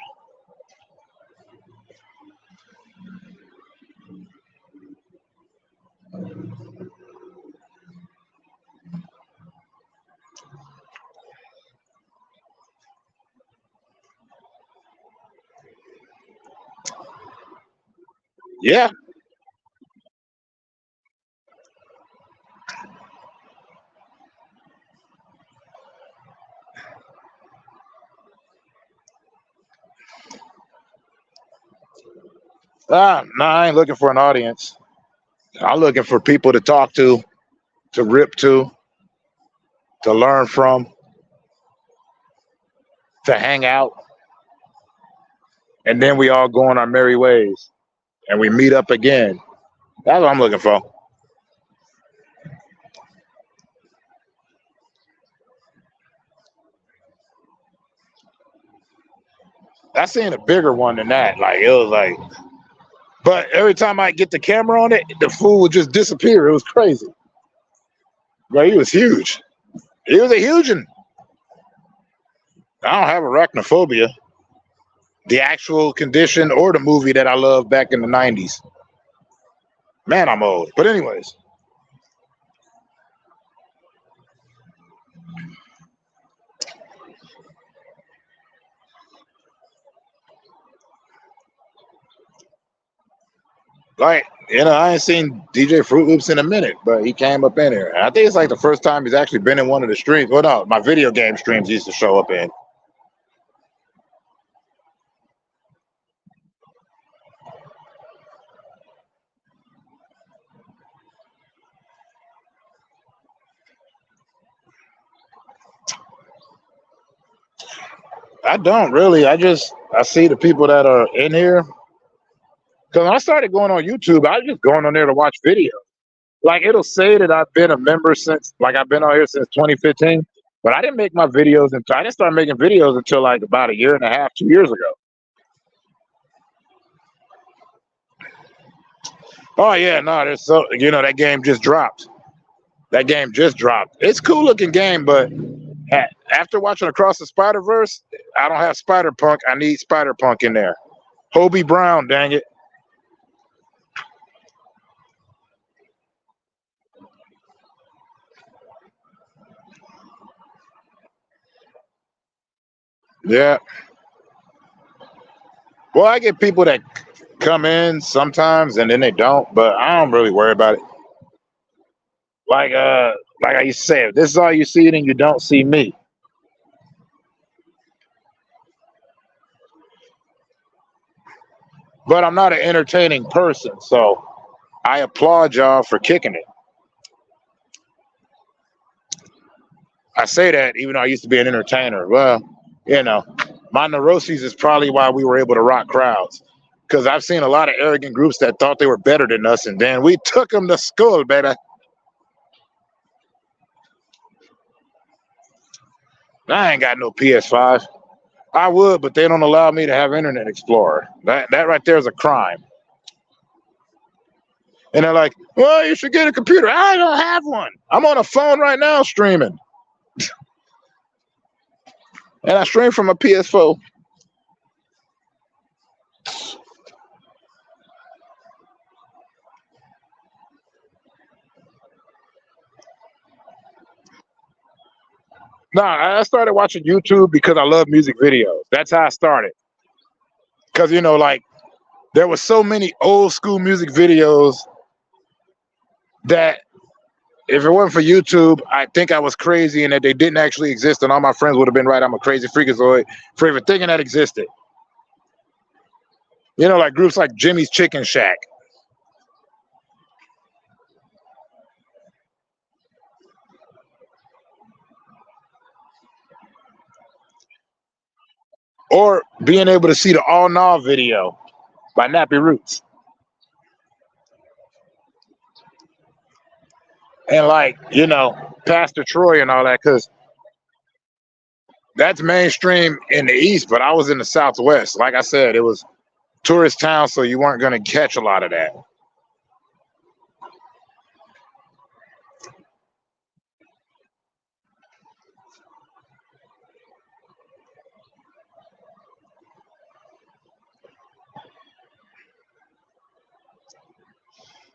Yeah. No, I ain't looking for an audience. I'm looking for people to talk to rip to learn from, to hang out, and then we all go on our merry ways and we meet up again. That's what I'm looking for. I seen a bigger one than that. Like it was like, but every time I get the camera on it, the fool would just disappear. It was crazy. But he was huge. He was a huge one. I don't have arachnophobia, the actual condition or the movie that I loved back in the 90s. Man, I'm old. But anyways, like, I ain't seen DJ Fruit Loops in a minute, but he came up in here. And I think it's like the first time he's actually been in one of the streams. Well, no, my video game streams he used to show up in. I don't really. I see the people that are in here. Because when I started going on YouTube, I was just going on there to watch videos. Like it'll say that I've been a member since, like I've been on here since 2015, but I didn't make my videos until I didn't start making videos until like about a year and a half, 2 years ago. Oh yeah, no, there's that game just dropped. That game just dropped. It's a cool looking game, but after watching Across the Spider Verse, I don't have Spider Punk. I need Spider Punk in there. Hobie Brown, dang it. Yeah. Well, I get people that come in sometimes and then they don't, but I don't really worry about it. Like like I used to say, if this is all you see, then you don't see me. But I'm not an entertaining person, so I applaud y'all for kicking it. I say that even though I used to be an entertainer. Well, you know, my neuroses is probably why we were able to rock crowds. Because I've seen a lot of arrogant groups that thought they were better than us, and then we took them to school, baby. I ain't got no PS5. I would, but they don't allow me to have Internet Explorer. That right there is a crime. And they're like, well, you should get a computer. I don't have one. I'm on a phone right now streaming. And I stream from a PS4. No, I started watching YouTube because I love music videos. That's how I started. Because, you know, like, there was so many old school music videos that if it wasn't for YouTube, I think I was crazy and that they didn't actually exist, and all my friends would have been right. I'm a crazy freakazoid for even thinking that existed. You know, like groups like Jimmy's Chicken Shack. Or being able to see the All Nah video by Nappy Roots. And like, you know, Pastor Troy and all that, because that's mainstream in the East, but I was in the Southwest. Like I said, it was tourist town, so you weren't going to catch a lot of that.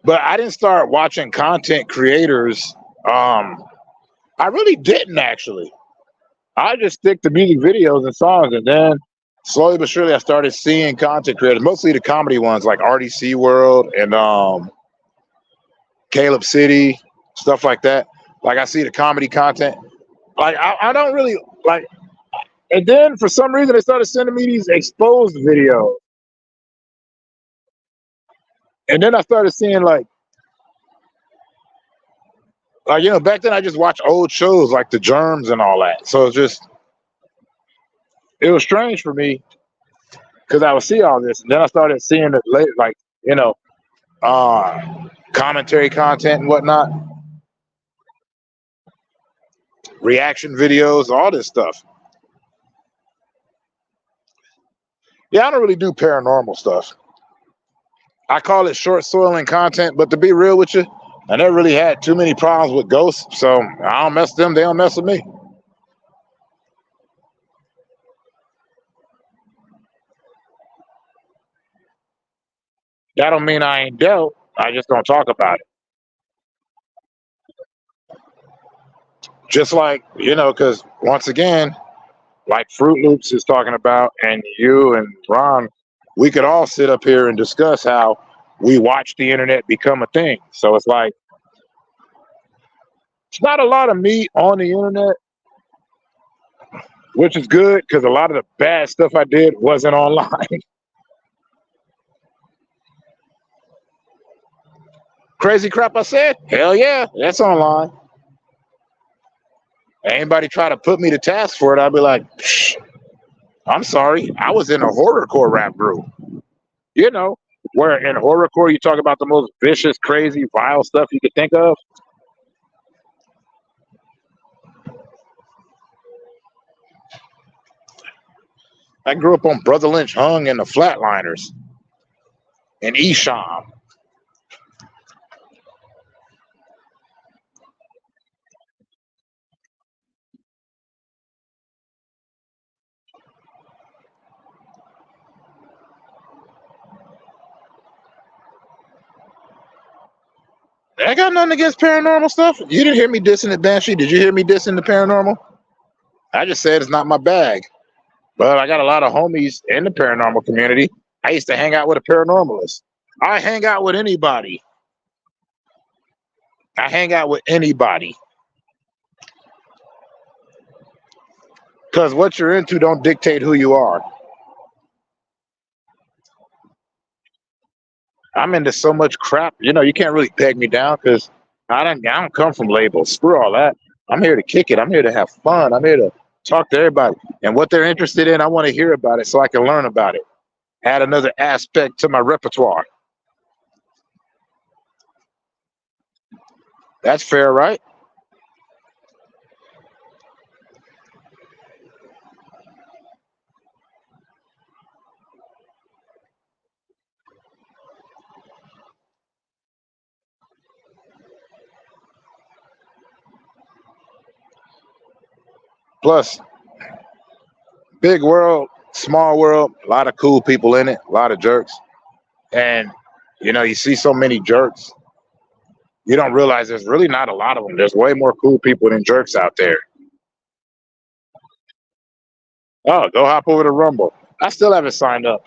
But I didn't start watching content creators. I really didn't actually. I just stick to music videos and songs, and then slowly but surely I started seeing content creators, mostly the comedy ones like RDC World and Caleb City, stuff like that. Like I see the comedy content. Like I don't really like. And then for some reason they started sending me these exposed videos, and then I started seeing like, you know, back then I just watched old shows like The Germs and all that. So it was strange for me because I would see all this, and then I started seeing it later, like, you know, commentary content and whatnot, reaction videos, all this stuff. Yeah, I don't really do paranormal stuff. I call it short soiling content, but to be real with you, I never really had too many problems with ghosts, so I don't mess with them, they don't mess with me. That don't mean I ain't dealt. I just don't talk about it. Just like, you know, because once again, like Fruit Loops is talking about, and you and Ron, we could all sit up here and discuss how we watch the internet become a thing. So it's like, it's not a lot of me on the internet, which is good because a lot of the bad stuff I did wasn't online. Crazy crap I said? Hell yeah, that's online. Anybody try to put me to task for it, I'd be like, psh, I'm sorry, I was in a horrorcore rap group. You know, where in horrorcore you talk about the most vicious, crazy, vile stuff you could think of. I grew up on Brother Lynch Hung and the Flatliners and Esham. I got nothing against paranormal stuff. You didn't hear me dissing the Banshee. Did you hear me dissing the paranormal? I just said it's not my bag. But I got a lot of homies in the paranormal community. I used to hang out with a paranormalist. I hang out with anybody. I hang out with anybody. Because what you're into don't dictate who you are. I'm into so much crap. You know, you can't really peg me down because I don't come from labels. Screw all that. I'm here to kick it. I'm here to have fun. I'm here to talk to everybody. And what they're interested in, I want to hear about it so I can learn about it. Add another aspect to my repertoire. That's fair, right? Plus, big world, small world, a lot of cool people in it, a lot of jerks. And, you know, you see so many jerks, you don't realize there's really not a lot of them. There's way more cool people than jerks out there. Oh, go hop over to Rumble. I still haven't signed up.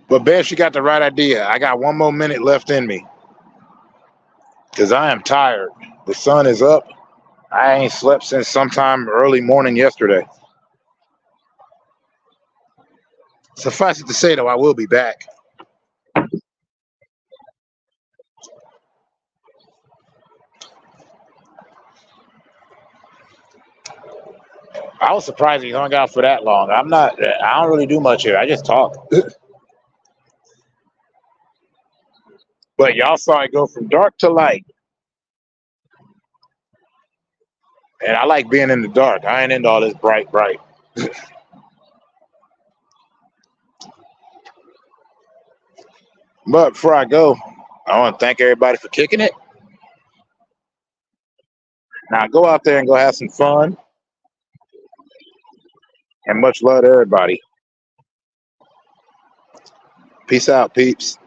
But Ben, she got the right idea. I got one more minute left in me because I am tired. The sun is up. I ain't slept since sometime early morning yesterday. Suffice it to say, though, I will be back. I was surprised he hung out for that long. I don't really do much here. I just talk. But y'all saw it go from dark to light. And I like being in the dark. I ain't into all this bright. But before I go, I want to thank everybody for kicking it. Now go out there and go have some fun. And much love to everybody. Peace out, peeps.